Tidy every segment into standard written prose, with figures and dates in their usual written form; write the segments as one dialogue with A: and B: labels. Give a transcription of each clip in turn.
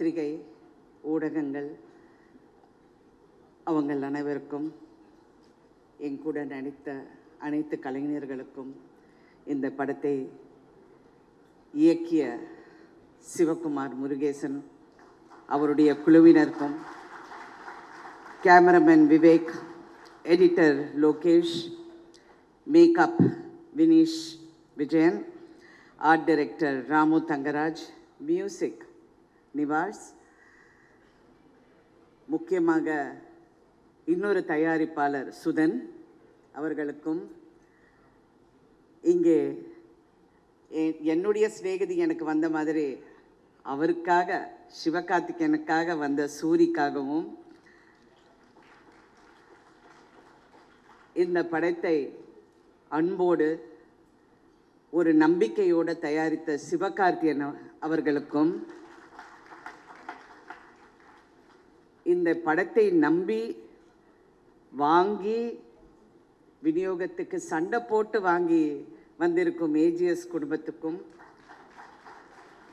A: பத்திரிகை ஊடகங்கள் அவங்கள் அனைவருக்கும் என் கூட நடித்த அனைத்து கலைஞர்களுக்கும் இந்த படத்தை இயக்கிய சிவகுமார் முருகேசன் அவருடைய குழுவினருக்கும் cameraman Vivek, editor Lokesh, makeup Vineesh Vijayan, art director Ramu Thangaraj, music Nivas, முக்கியமாக இன்னொரு தயாரிப்பாளர் சுதன் அவர்களுக்கும், இங்கே என்னுடைய சிநேகிதி எனக்கு வந்த மாதிரி அவருக்காக சிவகார்த்திகேயனுக்காக வந்த சூரிக்காகவும், இந்த படத்தை அன்போடு ஒரு நம்பிக்கையோடு தயாரித்த சிவகார்த்திகேயன் அவர்களுக்கும், இந்த படத்தை நம்பி வாங்கி விநியோகத்துக்கு சண்டை போட்டு வாங்கி வந்திருக்கும் ஏஜிஎஸ் குடும்பத்துக்கும்,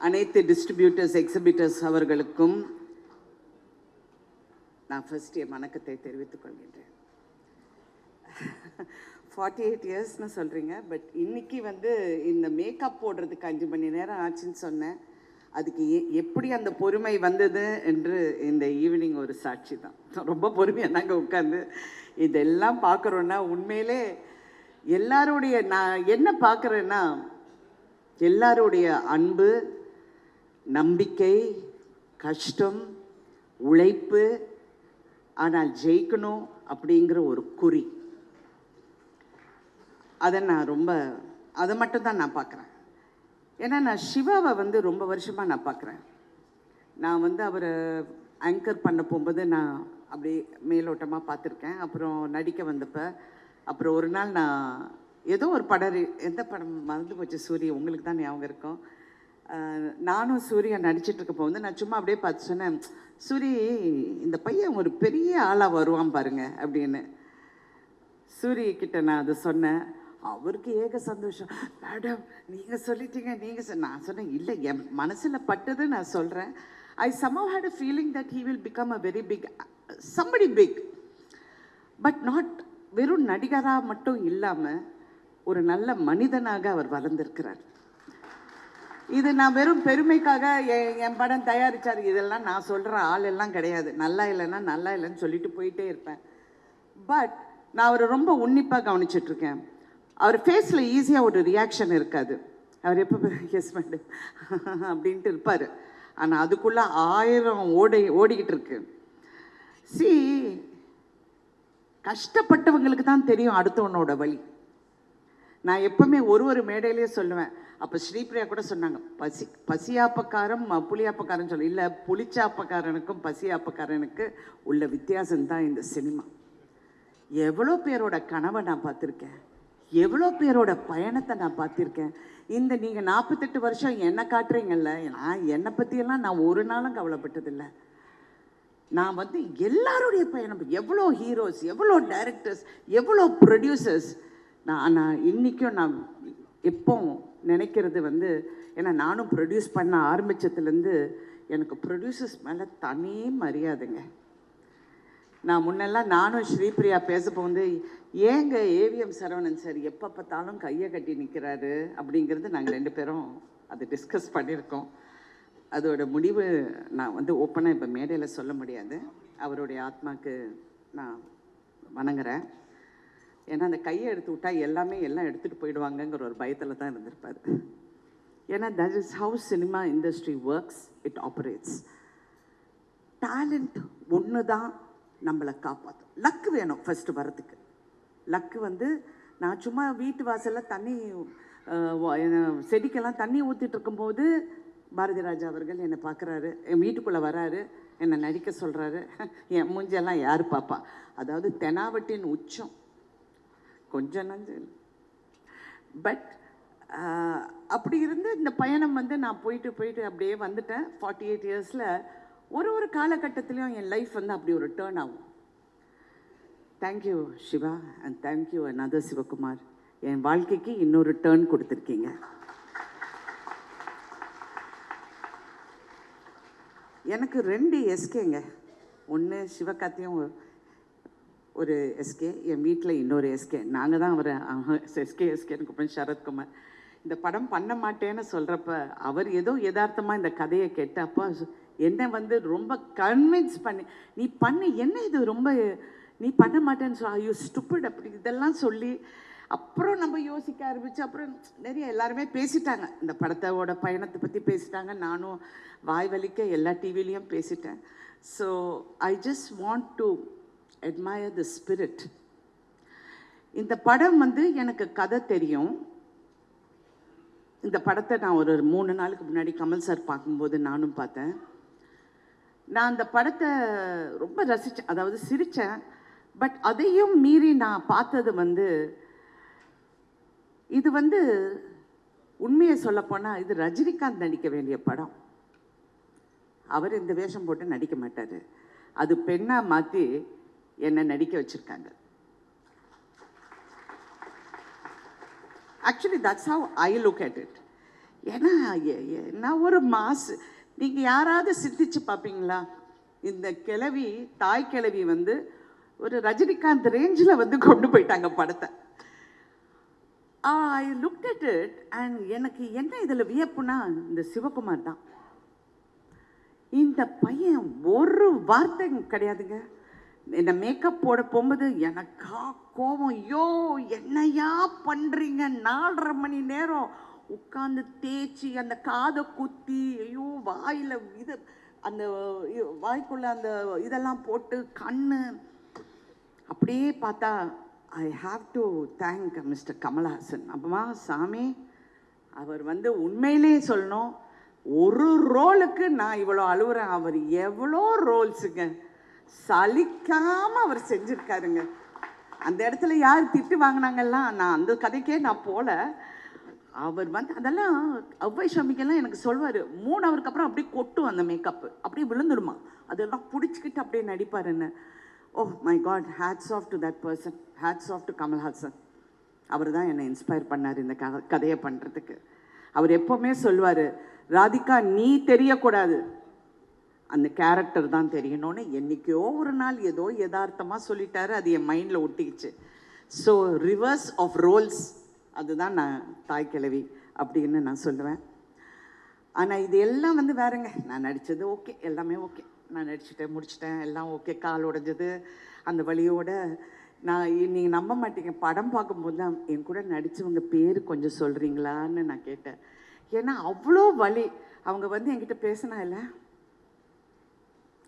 A: அனைத்து டிஸ்ட்ரிபியூட்டர்ஸ் எக்ஸிபிட்டர்ஸ் அவர்களுக்கும் நான் ஃபர்ஸ்ட் என் வணக்கத்தை தெரிவித்துக் கொள்கின்றேன். 48 இயர்ஸ்னு சொல்கிறீங்க, பட் இன்னைக்கு இந்த மேக்கப் போடுறதுக்கு 5 மணி நேரம் ஆச்சுன்னு சொன்னேன். அதுக்கு எப்படி அந்த பொறுமை வந்தது என்று இந்த ஈவினிங் ஒரு சாட்சி தான். ரொம்ப பொறுமையாக நாங்கள் உட்காந்து இதெல்லாம் பார்க்குறோன்னா உண்மையிலே எல்லாருடைய நான் என்ன பார்க்குறேன்னா எல்லாருடைய அன்பு, நம்பிக்கை, கஷ்டம், உழைப்பு, ஆனால் ஜெயிக்கணும் அப்படிங்கிற ஒரு குறி. அதை மட்டும்தான் நான் பார்க்குறேன். ஏன்னா நான் சிவாவை ரொம்ப வருஷமாக நான் பார்க்குறேன். நான் அவரை ஆங்கர் பண்ண போகும்போது நான் அப்படி மேலோட்டமாக பார்த்துருக்கேன். அப்புறம் நடிக்க வந்தப்போ, அப்புறம் ஒரு நாள் நான் ஏதோ ஒரு படம், எந்த படம் மறந்து போச்சு, சூரிய, உங்களுக்கு தான் ஞாபகம் இருக்கும். நானும் சூர்யா நடிச்சிட்ருக்க போகும்போது நான் சும்மா அப்படியே பார்த்து சொன்னேன், சூரி இந்த பையன் ஒரு பெரிய ஆளாக வருவான் பாருங்க அப்படின்னு. சூரியக்கிட்ட நான் அதை சொன்னேன். அவருக்கு ஏக சந்தோஷம். மேடம் நீங்கள் சொல்லிட்டீங்க, நான் சொன்னேன் இல்லை, என் மனசில் பட்டது நான் சொல்கிறேன். I somehow had a feeling that he will become a very big, somebody big, but not வெறும் நடிகராக மட்டும் இல்லாமல் ஒரு நல்ல மனிதனாக அவர் வளர்ந்திருக்கிறார். இது நான் வெறும் பெருமைக்காக என் படம் தயாரித்தார் இதெல்லாம் நான் சொல்கிற ஆள் எல்லாம் கிடையாது. நல்லா இல்லைன்னா நல்லா இல்லைன்னு சொல்லிட்டு போயிட்டே இருப்பேன். பட் நான் அவரை ரொம்ப உன்னிப்பாக கவனிச்சிட்ருக்கேன். அவர் ஃபேஸில் ஈஸியாக ஒரு ரியாக்ஷன் இருக்காது. அவர் எப்போ எஸ் மேடம் அப்படின்ட்டு இருப்பார். ஆனால் அதுக்குள்ளே 1000 ஓடிக்கிட்டு இருக்கு. கஷ்டப்பட்டவங்களுக்கு தான் தெரியும் அடுத்தவனோட வழி. நான் எப்பவுமே ஒரு மேடையிலேயே சொல்லுவேன். அப்போ ஸ்ரீபிரியா கூட சொன்னாங்க, பசியாப்பக்காரன் புளியாப்பக்காரன் சொல்ல, இல்லை புளிச்சாப்பக்காரனுக்கும் பசியாப்பக்காரனுக்கு உள்ள வித்தியாசம்தான் இந்த சினிமா. எவ்வளோ பேரோட கனவை நான் பார்த்துருக்கேன், எவ்வளோ பேரோட பயணத்தை நான் பார்த்துருக்கேன். நீங்கள் 48 வருஷம் என்னை காட்டுறீங்கல்ல, நான் என்னை பற்றியெல்லாம் நான் ஒரு நாளும் கவலைப்பட்டதில்லை. நான் எல்லாருடைய பயணம், எவ்வளோ ஹீரோஸ், எவ்வளோ டைரக்டர்ஸ், எவ்வளோ ப்ரொடியூசர்ஸ். நான் இன்றைக்கும் நான் எப்போ நினைக்கிறது ஏன்னா நானும் ப்ரொடியூஸ் பண்ண ஆரம்பித்ததுலேருந்து எனக்கு ப்ரொடியூசர்ஸ் மேலே தனி மரியாதைங்க. நான் முன்னெல்லாம் நானும் ஸ்ரீபிரியா பேசப்போ ஏங்க ஏவிஎம் சரவணன் சார் எப்போ பார்த்தாலும் கையை கட்டி நிற்கிறாரு அப்படிங்கிறது நாங்கள் 2 பேரும் அதை டிஸ்கஸ் பண்ணியிருக்கோம். அதோட முடிவு நான் ஓப்பனாக இப்போ மேடையில் சொல்ல முடியாது. அவருடைய ஆத்மாக்கு நான் வணங்குறேன். ஏன்னா அந்த கையை எடுத்து விட்டால் எல்லாம் எடுத்துகிட்டு போயிடுவாங்கங்கிற ஒரு பயத்தில் தான் இருந்திருப்பார். ஏன்னா that is how cinema industry works, it operates. Talent ஒன்று தான் நம்மளை காப்பாற்றும். லக்கு வேணும் ஃபஸ்ட்டு வரத்துக்கு. லக்கு நான் சும்மா வீட்டு வாசலில் தண்ணி செடிக்கெல்லாம் தண்ணி ஊற்றிட்டு இருக்கும்போது பாரதி ராஜா அவர்கள் என்னை பார்க்குறாரு, என் வீட்டுக்குள்ளே வராரு, என்னை நடிக்க சொல்கிறாரு. என் மூஞ்செல்லாம் யார் பாப்பா? அதாவது தெனாவட்டின் உச்சம் கொஞ்சம் நஞ்சு. பட் அப்படி இருந்து இந்த பயணம் நான் போயிட்டு அப்படியே வந்துட்டேன். 48 இயர்ஸில் ஒரு காலகட்டத்திலையும் என் லைஃப் அப்படி ஒரு டேர்ன் ஆகும். Thank you Siva and thank you another Sivakumar. என் வாழ்க்கைக்கு இன்னொரு டேர்ன் கொடுத்துருக்கீங்க. எனக்கு 2 எஸ்கேங்க. ஒன்று சிவகார்த்தியும் ஒரு எஸ்கே, என் வீட்டில் இன்னொரு எஸ்கே. நாங்கள் தான் அவரை எஸ்கேன்னு கூப்பிடுறேன், சரத்குமார். இந்த படம் பண்ண மாட்டேன்னு சொல்கிறப்ப அவர் ஏதோ யதார்த்தமாக இந்த கதையை கேட்டு அப்பா என்னை வந்து ரொம்ப கன்வின்ஸ் பண்ணி, நீ பண்ணு, என்ன இது ரொம்ப நீ பண்ண மாட்டேன்னு சொல், ஐயோ ஸ்டூபிட் அப்படி இதெல்லாம் சொல்லி அப்புறம் நம்ம யோசிக்க ஆரம்பிச்சு. அப்புறம் நிறைய எல்லாருமே பேசிட்டாங்க, இந்த படத்தோட பயணத்தை பற்றி பேசிட்டாங்க. நானும் வாய் வலிக்க எல்லா டிவிலையும் பேசிட்டேன். So I just want to admire the spirit. இந்த படம் வந்து எனக்கு கதை தெரியும். இந்த படத்தை நான் ஒரு 3 நாளுக்கு முன்னாடி கமல் சார் பார்க்கும்போது நானும் பார்த்தேன். நான் அந்த படத்தை ரொம்ப ரசித்தேன், அதாவது சிரித்தேன். பட் அதையும் மீறி நான் பார்த்தது வந்து, இது வந்து உண்மையை சொல்லப்போனால் இது ரஜினிகாந்த் நடிக்க வேண்டிய படம். அவர் இந்த வேஷம் போட்டு நடிக்க மாட்டார். அது பெண்ணாக மாற்றி என்னை நடிக்க வச்சுருக்காங்க. Actually that's how I look at it. ஏன்னா நான் ஒரு மாசு. நீங்கள் யாராவது சிந்திச்சு பார்ப்பீங்களா? இந்த கிழவி, தாய் கிழவி வந்து ஒரு ரஜினிகாந்த் ரேஞ்சில் வந்து கொண்டு போயிட்டாங்க படத்தை. I look at it and எனக்கு என்ன இதில் வியப்புனா, இந்த சிவகுமார் தான். இந்த பையன் ஒரு வார்த்தை கிடையாதுங்க. என்னை மேக்கப் போட போகும்போது எனக்கா கோபம், ஐயோ என்னையா பண்ணுறீங்க, 4.5 மணி நேரம் உட்காந்து தேய்ச்சி அந்த காதை குத்தி, ஐயோ வாயில் இது அந்த வாய்க்குள்ள அந்த இதெல்லாம் போட்டு கண்ணு அப்படியே பார்த்தா, I have to thank mister Kamal Haasan. அப்பமா சாமி, அவர் வந்து உண்மையிலே சொல்லணும், ஒரு ரோலுக்கு நான் இவ்வளோ அழுவுறேன். அவர் எவ்வளோ ரோல்ஸுங்க சலிக்காமல் அவர் செஞ்சுருக்காருங்க. அந்த இடத்துல யார் திட்டு வாங்கினாங்கலாம், நான் அந்த கதைக்கே நான் போல. அவர் வந்து அதெல்லாம் அவ்வை ஷமிக்கெல்லாம் எனக்கு சொல்வார், 3 ஹவருக்கு அப்புறம் அப்படியே கொட்டும் அந்த மேக்கப்பு, அப்படியே விழுந்துடுமா, அதெல்லாம் பிடிச்சிக்கிட்டு அப்படியே நடிப்பாருன்னு. Oh my God, hats off to that person, hats off to Kamal Haasan. அவர் தான் என்னை இன்ஸ்பயர் பண்ணார் இந்த கதையை பண்ணுறதுக்கு. அவர் எப்போவுமே சொல்வார், ராதிகா நீ தெரியக்கூடாது, அந்த கேரக்டர் தான் தெரியணும்னு. என்றைக்கோ ஒரு நாள் ஏதோ யதார்த்தமாக சொல்லிட்டாரு, அது என் மைண்டில் ஒட்டிக்கிச்சு. ஸோ ரிவர்ஸ் ஆஃப் ரோல்ஸ், அதுதான் நான் தாய் கிழவி அப்படின்னு நான் சொல்லுவேன். ஆனால் இது எல்லாம் வந்து வேறங்க. நான் நடித்தது ஓகே, எல்லாமே ஓகே, நான் நடிச்சுட்டேன், முடிச்சிட்டேன், எல்லாம் ஓகே. கால் உடைஞ்சது அந்த வழியோட நான், நீங்கள் நம்ப மாட்டீங்க, படம் பார்க்கும்போது தான் என் கூட நடித்தவங்க பேர் கொஞ்சம் சொல்கிறீங்களான்னு நான் கேட்டேன். ஏன்னா அவ்வளோ வலி. அவங்க வந்து என்கிட்ட பேசினா இல்லை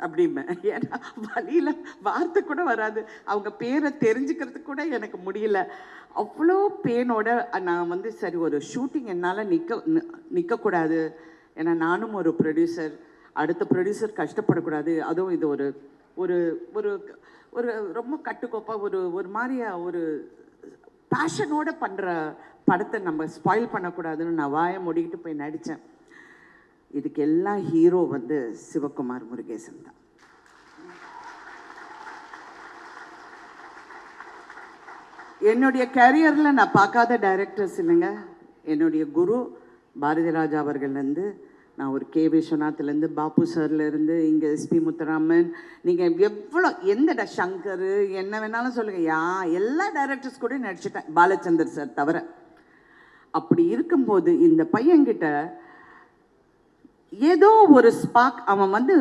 A: அப்படிம்பேன். ஏன்னா வழியில் வார்த்தை கூட வராது, அவங்க பேரை தெரிஞ்சுக்கிறதுக்கு கூட எனக்கு முடியல. அவ்வளோ பெயினோட நான் வந்து சரி ஒரு ஷூட்டிங் என்னால் நிற்கக்கூடாது. ஏன்னா நானும் ஒரு ப்ரொடியூசர், அடுத்த ப்ரொடியூசர் கஷ்டப்படக்கூடாது. அதுவும் இது ஒரு ஒரு ஒரு ஒரு ரொம்ப கட்டுக்கோப்பாக ஒரு மாதிரியா ஒரு பேஷனோடு பண்ணுற படத்தை நம்ம ஸ்பாயில் பண்ணக்கூடாதுன்னு நான் வாயை மூடிக்கிட்டு போய் நடித்தேன். இதுக்கு எல்லாம் ஹீரோ வந்து சிவகுமார் முருகேசன் தான். என்னுடைய கேரியரில் நான் பார்க்காத டைரக்டர்ஸ் இல்லைங்க. என்னுடைய குரு பாரதி ராஜா அவர்கள்லேருந்து, நான் ஒரு கே விஸ்வநாத்லேருந்து, பாபு சார்லேருந்து, இங்கே எஸ்பி முத்துராமன், நீங்கள் எவ்வளோ எந்த சங்கர் என்ன வேணாலும் சொல்லுங்கள், எல்லா டைரக்டர்ஸ் கூட நடிச்சிட்டேன், பாலச்சந்தர் சார் தவிர. அப்படி இருக்கும்போது இந்த பையன்கிட்ட ஏதோ ஒரு ஸ்பார்க், அவன் வந்து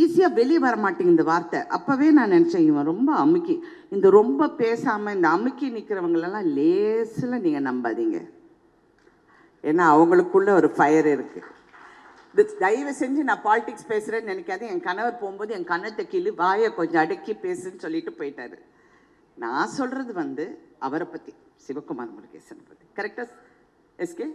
A: ஈஸியாக வெளியே வர மாட்டேங்க இந்த வார்த்தை. அப்போவே நான் நினச்சேன், இவன் ரொம்ப அமுக்கி, இந்த ரொம்ப பேசாமல் இந்த அமுக்கி நிற்கிறவங்களெல்லாம் லேசில் நீங்கள் நம்பாதீங்க. ஏன்னா அவங்களுக்குள்ள ஒரு ஃபயர் இருக்குது. தயவு செஞ்சு நான் பாலிடிக்ஸ் பேசுகிறேன்னு நினைக்காது. என் கணவர் போகும்போது என் கண்ணத்தை கிளி வாயை கொஞ்சம் அடக்கி பேசுன்னு சொல்லிட்டு போயிட்டாரு. நான் சொல்கிறது வந்து அவரை பற்றி, சிவகுமார் முருகேசனை பற்றி. கரெக்டாக எஸ்கே?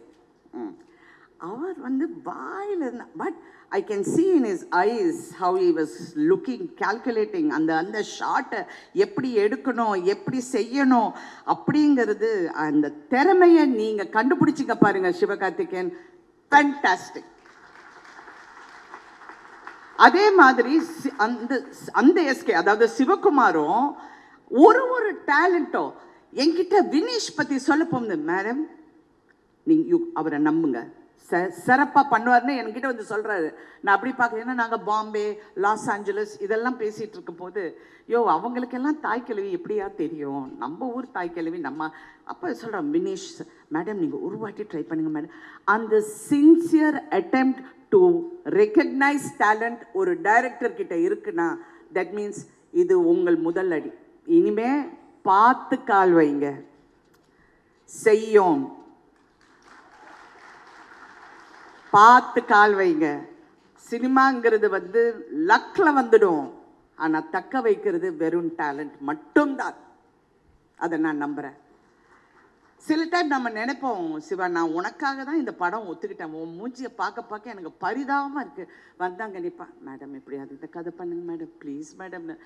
A: அவர் வந்து வாயில் இருந்தா, but I can see in his eyes how he was looking, calculating. அந்த ஷாட்டை எப்படி எடுக்கணும், எப்படி செய்யணும் அப்படிங்கிறது, அந்த திறமையை நீங்கள் கண்டுபிடிச்சிங்க பாருங்க சிவகார்த்திகேயன், ஃபேண்டாஸ்டிக். அதே மாதிரி அந்த எஸ்கே, அதாவது சிவகுமாரும் ஒரு டேலண்ட்டோ. என்கிட்ட வினீஷ் பற்றி சொல்ல போகுது, மேடம் நீங்கள் அவரை நம்புங்க, சிறப்பாக பண்ணுவார்னு என்கிட்ட வந்து சொல்கிறாரு. நான் அப்படி பார்க்குறேன். ஏன்னா நாங்கள் பாம்பே, லாஸ் ஏஞ்சலஸ் இதெல்லாம் பேசிகிட்டு இருக்கும் போது, அவங்களுக்கெல்லாம் தாய்க்கிழவி எப்படியா தெரியும், நம்ம ஊர் தாய்க்கிழவி நம்ம. அப்போ சொல்கிறோம், வினேஷ் மேடம் நீங்கள் ஒரு வாட்டி ட்ரை பண்ணுங்க மேடம். அந்த sincere attempt to recognise talent ஒரு டைரக்டர் கிட்ட இருக்குன்னா தட் மீன்ஸ் இது உங்கள் முதல் அடி. இனிமே பார்த்து கால் வைங்க, செய்யும் பார்த்து கால் வைங்க. சினிமாங்கிறது வந்து லக்கில் வந்துடும், ஆனால் தக்க வைக்கிறது வெறும் டேலண்ட் மட்டும்தான். அதை நான் நம்புகிறேன். சில டைம் நம்ம நினைப்போம், சிவா நான் உனக்காக தான் இந்த படம் ஒத்துக்கிட்டேன், உன் மூஞ்சியை பார்க்க பார்க்க எனக்கு பரிதாபமாக இருக்குது. வந்தாங்க நினைப்பேன், மேடம் எப்படியாவது இந்த கதை பண்ணுங்க மேடம் ப்ளீஸ் மேடம்னு.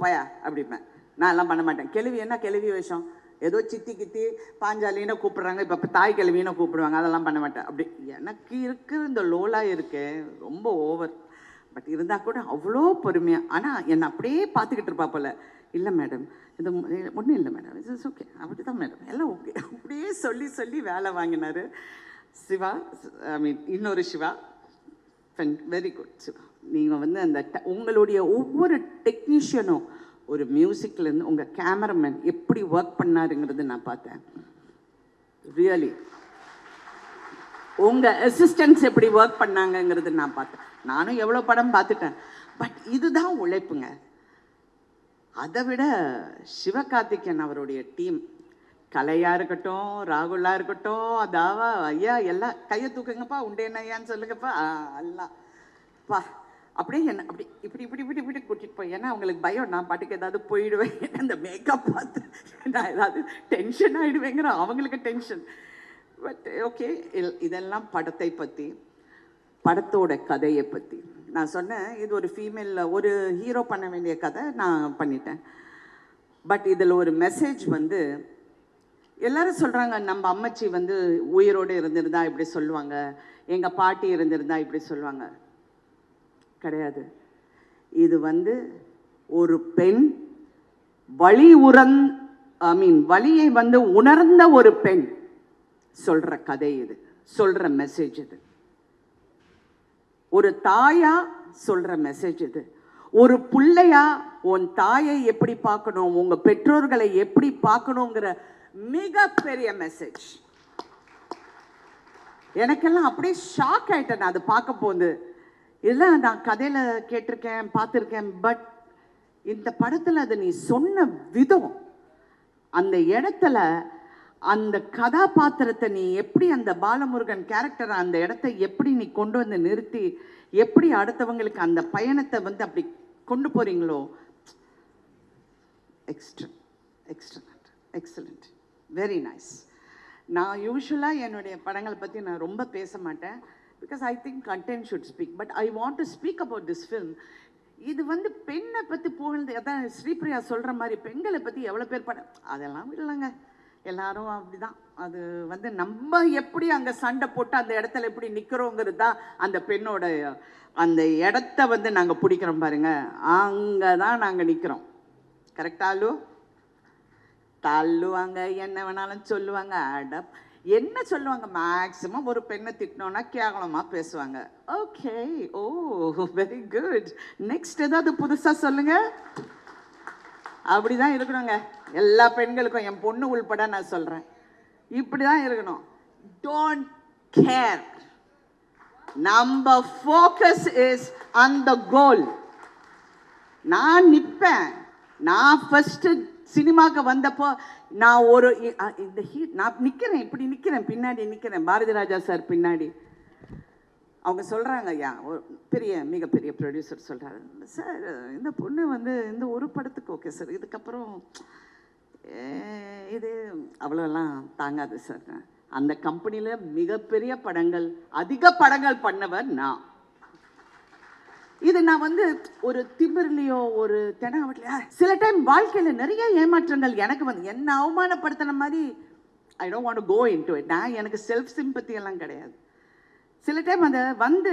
A: பயா அப்படிப்பேன். நான் எல்லாம் பண்ண மாட்டேன். கேள்வி என்ன கேள்வி விஷயம், ஏதோ சித்தி கித்தி பாஞ்சாலின்னு கூப்பிடுறாங்க, இப்போ தாய் கிழவின்னு கூப்பிடுவாங்க, அதெல்லாம் பண்ண மாட்டேன். அப்படி எனக்கு இருக்கிற இந்த லோலா இருக்கேன் ரொம்ப ஓவர். பட் இருந்தால் கூட அவ்வளோ பொறுமையாக. ஆனால் என்னை அப்படியே பார்த்துக்கிட்டு இருப்பா போல. இல்லை மேடம் இது ஒன்றும் இல்லை மேடம், இட்ஸ் ஓகே, அப்படி தான் மேடம் எல்லாம் ஓகே அப்படியே சொல்லி சொல்லி வேலை வாங்கினார் சிவா. ஐ மீன் இன்னொரு சிவா, வெரி குட் சிவா. நீங்கள் வந்து அந்த உங்களுடைய ஒவ்வொரு டெக்னீஷியனும் ஒரு மியூசிக்லேருந்து உங்கள் கேமராமேன் எப்படி ஒர்க் பண்ணாருங்கிறது நான் பார்த்தேன். ரியலி உங்கள் அசிஸ்டன்ட்ஸ் எப்படி ஒர்க் பண்ணாங்கங்கிறது நான் பார்த்தேன். நானும் எவ்வளோ படம் பார்த்துட்டேன். பட் இதுதான் உழைப்புங்க. அதை விட சிவகார்த்திகேயன் அவருடைய டீம், கலையாக இருக்கட்டும், ராகுலாக இருக்கட்டும், அதாவா ஐயா எல்லாம் கையை தூக்குங்கப்பா, உண்டேன்னு ஐயான்னு சொல்லுங்கப்பா, எல்லாம் பா அப்படியே என்ன அப்படி இப்படி இப்படி இப்படி இப்படி கூட்டிகிட்டு போய். ஏன்னா அவங்களுக்கு பயம், நான் பாட்டுக்கு ஏதாவது போயிடுவேன், அந்த மேக்கப் பார்த்து நான் ஏதாவது டென்ஷன் ஆகிடுவேங்கிற அவங்களுக்கு டென்ஷன். பட் ஓகே, இதெல்லாம் படத்தை பற்றி, படத்தோட கதையை பற்றி நான் சொன்னேன். இது ஒரு ஃபீமேல், ஒரு ஹீரோ பண்ண வேண்டிய கதை நான் பண்ணிட்டேன். பட் இதில் ஒரு மெசேஜ் வந்து எல்லாரும் சொல்கிறாங்க, நம்ம அம்மச்சி வந்து உயிரோடு இருந்திருந்தா இப்படி சொல்லுவாங்க, எங்கள் பாட்டி இருந்திருந்தா இப்படி சொல்லுவாங்க. கிடையாது. இது வந்து ஒரு பெண் வலியை வந்து உணர்ந்த ஒரு பெண் சொல்ற கதை இது, சொல்ற மெசேஜ் இது. ஒரு தாயா சொல்ற மெசேஜ் இது. ஒரு பிள்ளையா உன் தாயை எப்படி பார்க்கணும், உங்க பெற்றோர்களை எப்படி பார்க்கணுங்கிற மிகப்பெரிய மெசேஜ். எனக்கெல்லாம் அப்படியே ஷாக் ஆயிட்டேன் நான் அதை பார்க்க போது. இதெல்லாம் நான் கதையில் கேட்டிருக்கேன், பார்த்துருக்கேன். பட் இந்த படத்தில் அதை நீ சொன்ன விதம், அந்த இடத்துல அந்த கதாபாத்திரத்தை நீ எப்படி, அந்த பாலமுருகன் கேரக்டரை அந்த இடத்த எப்படி நீ கொண்டு வந்து நிறுத்தி, எப்படி அடுத்தவங்களுக்கு அந்த பயணத்தை வந்து அப்படி கொண்டு போகிறீங்களோ, எக்ஸலண்ட், வெரி நைஸ். நான் யூஸ்வலாக என்னுடைய படங்களை பற்றி நான் ரொம்ப பேச மாட்டேன், because I think content should speak, but I want to speak about this film. இது வந்து பெண்ணை பற்றி புகழ்ந்து, அதான் ஸ்ரீபிரியா சொல்கிற மாதிரி பெண்களை பற்றி எவ்வளோ பேர் படம், அதெல்லாம் இல்லைங்க, எல்லாரும் அப்படிதான். அது வந்து நம்ம எப்படி அங்கே சண்டை போட்டு அந்த இடத்துல எப்படி நிற்கிறோங்கிறது தான் அந்த பெண்ணோட அந்த இடத்த வந்து நாங்கள் பிடிக்கிறோம் பாருங்க, அங்கே தான் நாங்கள் நிற்கிறோம். கரெக்டாலு தள்ளுவாங்க, என்ன வேணாலும் சொல்லுவாங்க, என்ன சொல்லுவாங்க, மேக்ஸிமம் ஒரு பெண்ணை திட்டினோன்னா கேவலமாக பேசுவாங்க. ஓகே, ஓ வெரி குட், நெக்ஸ்ட் ஏதாவது புதுசாக சொல்லுங்க. அப்படிதான் இருக்கணுங்க எல்லா பெண்களுக்கும், என் பொண்ணு உள்பட நான் சொல்கிறேன், இப்படி தான் இருக்கணும். டோன்ட் கேர், நம்ம ஃபோக்கஸ் இஸ் ஆன் த கோல். நான் நிற்பேன். நான் ஃபர்ஸ்ட் சினிமாவுக்கு வந்தப்போ நான் ஒரு இந்த நான் நிற்கிறேன், இப்படி நிற்கிறேன், பின்னாடி நிற்கிறேன், பாரதி ராஜா சார் பின்னாடி. அவங்க சொல்கிறாங்க, ஐயா ஒரு மிகப்பெரிய ப்ரொடியூசர் சொல்கிறாரு, சார் இந்த பொண்ணு வந்து இந்த ஒரு படத்துக்கு ஓகே சார், இதுக்கப்புறம் இது அவ்வளோலாம் தாங்காது சார். அந்த கம்பெனியில் மிகப்பெரிய படங்கள், அதிக படங்கள் பண்ணவர் நான். இது நான் வந்து ஒரு திமிர்லையோ ஒரு தெனாவட்லையோ, சில டைம் வாழ்க்கையில் நிறைய ஏமாற்றங்கள் எனக்கு வந்து என்ன அவமானப்படுத்தின மாதிரி. I don't want to go into it. நான் எனக்கு செல்ஃப் சிம்பத்தி எல்லாம் கிடையாது. சில டைம் அதை வந்து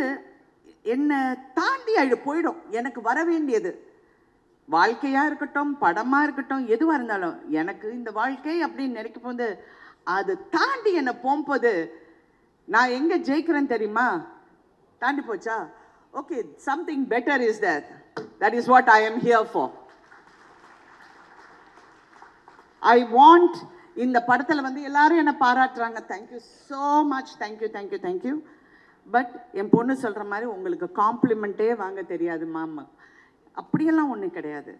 A: என்னை தாண்டி போயிடும். எனக்கு வர வேண்டியது வாழ்க்கையாக இருக்கட்டும், படமாக இருக்கட்டும், எதுவாக இருந்தாலும் எனக்கு இந்த வாழ்க்கை அப்படின்னு நினைக்கும் போது அது தாண்டி என்னை போகும்போது நான் எங்கே ஜெயிக்கிறேன் தெரியுமா? தாண்டி போச்சா? Okay, something better is there. That is what I am here for. I want இந்த படத்தில் வந்து எல்லாரும் என்னை பாராட்டுறாங்க. Thank you so much, thank you thank you thank you. But என் பொண்ணு சொல்கிற மாதிரி உங்களுக்கு காம்ப்ளிமெண்ட்டே வாங்க தெரியாது மாமா, அப்படியெல்லாம் ஒன்றும் கிடையாது.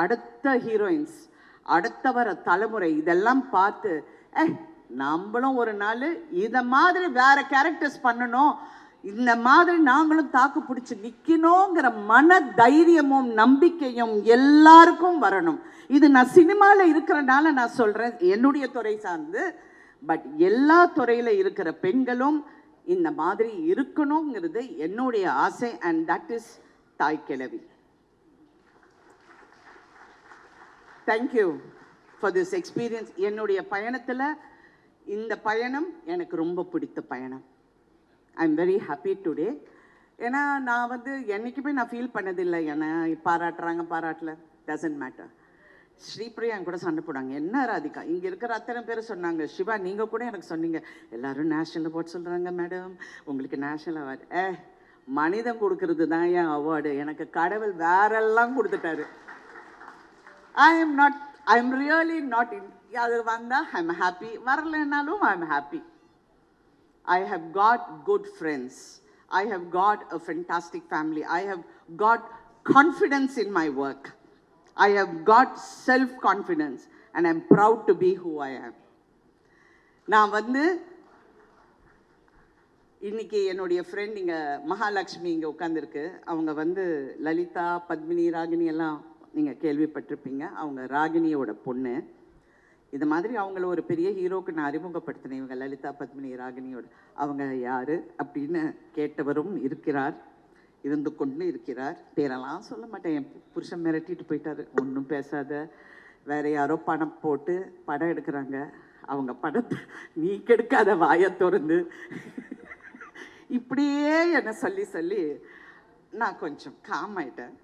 A: அடுத்த ஹீரோயின்ஸ், அடுத்த வர தலைமுறை இதெல்லாம் பார்த்து நம்மளும் ஒரு நாள் இதை மாதிரி வேற கேரக்டர்ஸ் பண்ணணும், இந்த மாதிரி நாங்களும் தாக்கு பிடிச்சி நிற்கணுங்கிற மன தைரியமும் நம்பிக்கையும் எல்லாருக்கும் வரணும். இது நான் சினிமாவில் இருக்கிறனால நான் சொல்கிறேன், என்னுடைய துறை சார்ந்து. பட் எல்லா துறையில் இருக்கிற பெண்களும் இந்த மாதிரி இருக்கணுங்கிறது என்னுடைய ஆசை. அண்ட் தட் இஸ் தாய் கிழவி. Thank you for this experience. என்னுடைய பயணத்தில் இந்த பயணம் எனக்கு ரொம்ப பிடித்த பயணம். I am very happy today. ஏன்னா நான் வந்து என்றைக்குமே நான் ஃபீல் பண்ணதில்லை என்னை பாராட்டுறாங்க பாராட்டல, டசன்ட் மேட்டர். ஸ்ரீபிரியா என் கூட சண்டை போடாங்க, என்ன ராதிகா இங்கே இருக்கிற அத்தனை பேர் சொன்னாங்க, சிவா நீங்கள் கூட எனக்கு சொன்னீங்க எல்லாரும் நேஷ்னல் அவார்ட் சொல்கிறாங்க மேடம், உங்களுக்கு நேஷ்னல் அவார்டு. மனிதன் கொடுக்கறது தான் என் அவார்டு, எனக்கு கடவுள் வேறெல்லாம் கொடுத்துட்டாரு. I am really not in. அது வந்தால் ஐ எம் ஹாப்பி, வரலைன்னாலும் I am happy. I have got good friends. I have got a fantastic family. I have got confidence in my work. I have got self-confidence and I'm proud to be who I am. நான் வந்து இன்னைக்கு என்னுடைய friend இங்கே மகாலட்சுமி இங்கே உட்காந்துருக்கு. அவங்க வந்து லலிதா, பத்மினி, ராகினி எல்லாம் நீங்கள் கேள்விப்பட்டிருப்பீங்க. அவங்க ராகினியோட பொண்ணு. இது மாதிரி அவங்கள ஒரு பெரிய ஹீரோக்கு நான் அறிமுகப்படுத்தினேன். இவங்க லலிதா, பத்மினி, ராகினியோட அவங்க யார் அப்படின்னு கேட்டவரும் இருக்கிறார், இருந்து கொண்டு இருக்கிறார். பேரெல்லாம் சொல்ல மாட்டேன், என் புருஷன் மிரட்டிட்டு போயிட்டாரு, ஒன்றும் பேசாத, வேற யாரோ பணம் போட்டு படம் எடுக்கிறாங்க, அவங்க படத்தை நீ கெடுக்காத வாயை திறந்து இப்படியே என்னை சொல்லி சொல்லி நான் கொஞ்சம் காம் ஆயிட்டேன்.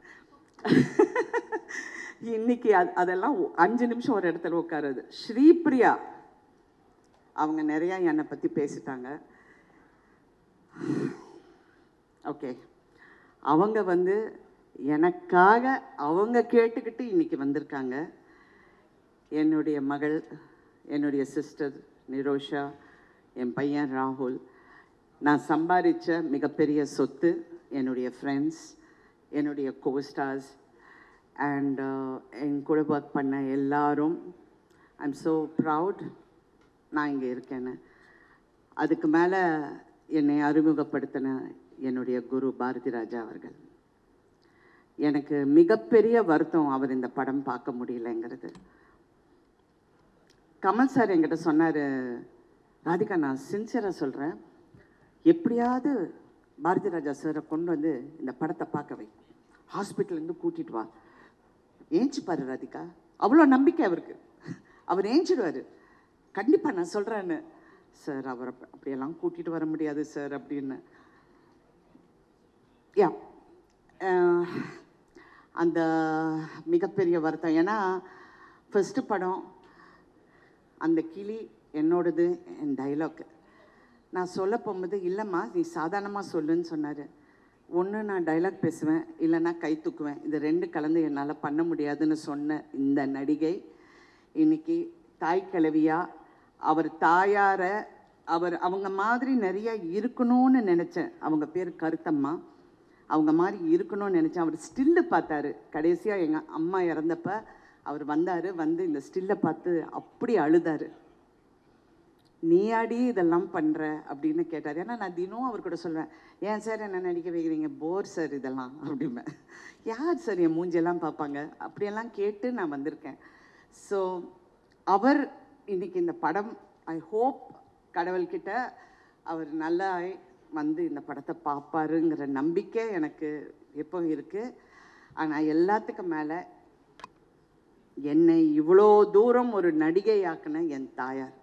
A: இன்னைக்கு அதெல்லாம் 5 நிமிஷம் ஒரு இடத்துல உட்காருது. ஸ்ரீபிரியா அவங்க நிறையா என்னை பற்றி பேசிட்டாங்க. ஓகே, அவங்க வந்து எனக்காக அவங்க கேட்டுக்கிட்டு இன்னைக்கு வந்திருக்காங்க. என்னுடைய மகள், என்னுடைய சிஸ்டர் நிரோஷா, என் பையன் ராகுல், நான் சம்பாதிச்ச மிகப்பெரிய சொத்து என்னுடைய ஃப்ரெண்ட்ஸ், என்னுடைய கோஸ்டார்ஸ் அண்ட் என் கூட ஒர்க் பண்ண எல்லாரும். ஐ எம் ஸோ ப்ரவுட் நான் இங்கே இருக்கேன்னு. அதுக்கு மேலே என்னை அறிமுகப்படுத்தின என்னுடைய குரு பாரதி ராஜா அவர்கள். எனக்கு மிகப்பெரிய வருத்தம் அவர் இந்த படம் பார்க்க முடியலைங்கிறது. கமல் சார் என்கிட்ட சொன்னார், ராதிகா நான் சின்சியராக சொல்கிறேன், எப்படியாவது பாரதி ராஜா சாரை கொண்டு வந்து இந்த படத்தை பார்க்க வை, ஹாஸ்பிட்டல்லேருந்து கூட்டிகிட்டு வா, ஏஞ்சிப்பாரு ராதிகா, அவ்வளோ நம்பிக்கை அவருக்கு, அவர் ஏஞ்சிடுவார் கண்டிப்பாக, நான் சொல்கிறேன்னு. சார் அவரை அப்படியெல்லாம் கூட்டிகிட்டு வர முடியாது சார் அப்படின்னு. யா அந்த மிகப்பெரிய வருத்தம். ஏன்னா ஃபஸ்ட்டு படம் அந்த கிளி என்னோடது, என் டைலாக் நான் சொல்ல போகும்போது இல்லைம்மா நீ சாதாரணமாக சொல்லுன்னு சொன்னார். ஒன்று நான் டைலாக் பேசுவேன், இல்லைன்னா கை தூக்குவேன், இது 2 கலந்து என்னால் பண்ண முடியாதுன்னு சொன்ன இந்த நடிகை இன்னைக்கு தாய் கிழவியா, அவர் தாயாரை அவங்க மாதிரி நிறைய இருக்கணும்னு நினச்சேன். அவங்க பேர் கருத்தம்மா, அவங்க மாதிரி இருக்கணும்னு நினச்சேன். அவர் ஸ்டில்லு பார்த்தாரு கடைசியாக, எங்கள் அம்மா இறந்தப்ப அவர் வந்தார், வந்து இந்த ஸ்டில்லை பார்த்து அப்படி அழுதார். நீயாடி இதெல்லாம் பண்ணுற அப்படின்னு கேட்டார். ஏன்னா நான் தினம் அவர் கூட சொல்வேன், ஏன் சார் என்ன நடிக்க வைக்கிறீங்க, போர் சார் இதெல்லாம் அப்படிம்பேன். யார் சார் என் மூஞ்செல்லாம் பார்ப்பாங்க, அப்படியெல்லாம் கேட்டு நான் வந்திருக்கேன். ஸோ அவர் இன்னைக்கு இந்த படம், ஐ ஹோப் கடவுள்கிட்ட அவர் நல்லா வந்து இந்த படத்தை பார்ப்பாருங்கிற நம்பிக்கை எனக்கு எப்போ இருக்குது. ஆனால் எல்லாத்துக்கும் மேலே என்னை இவ்வளோ தூரம் ஒரு நடிகையாக்குன என் தாயார்.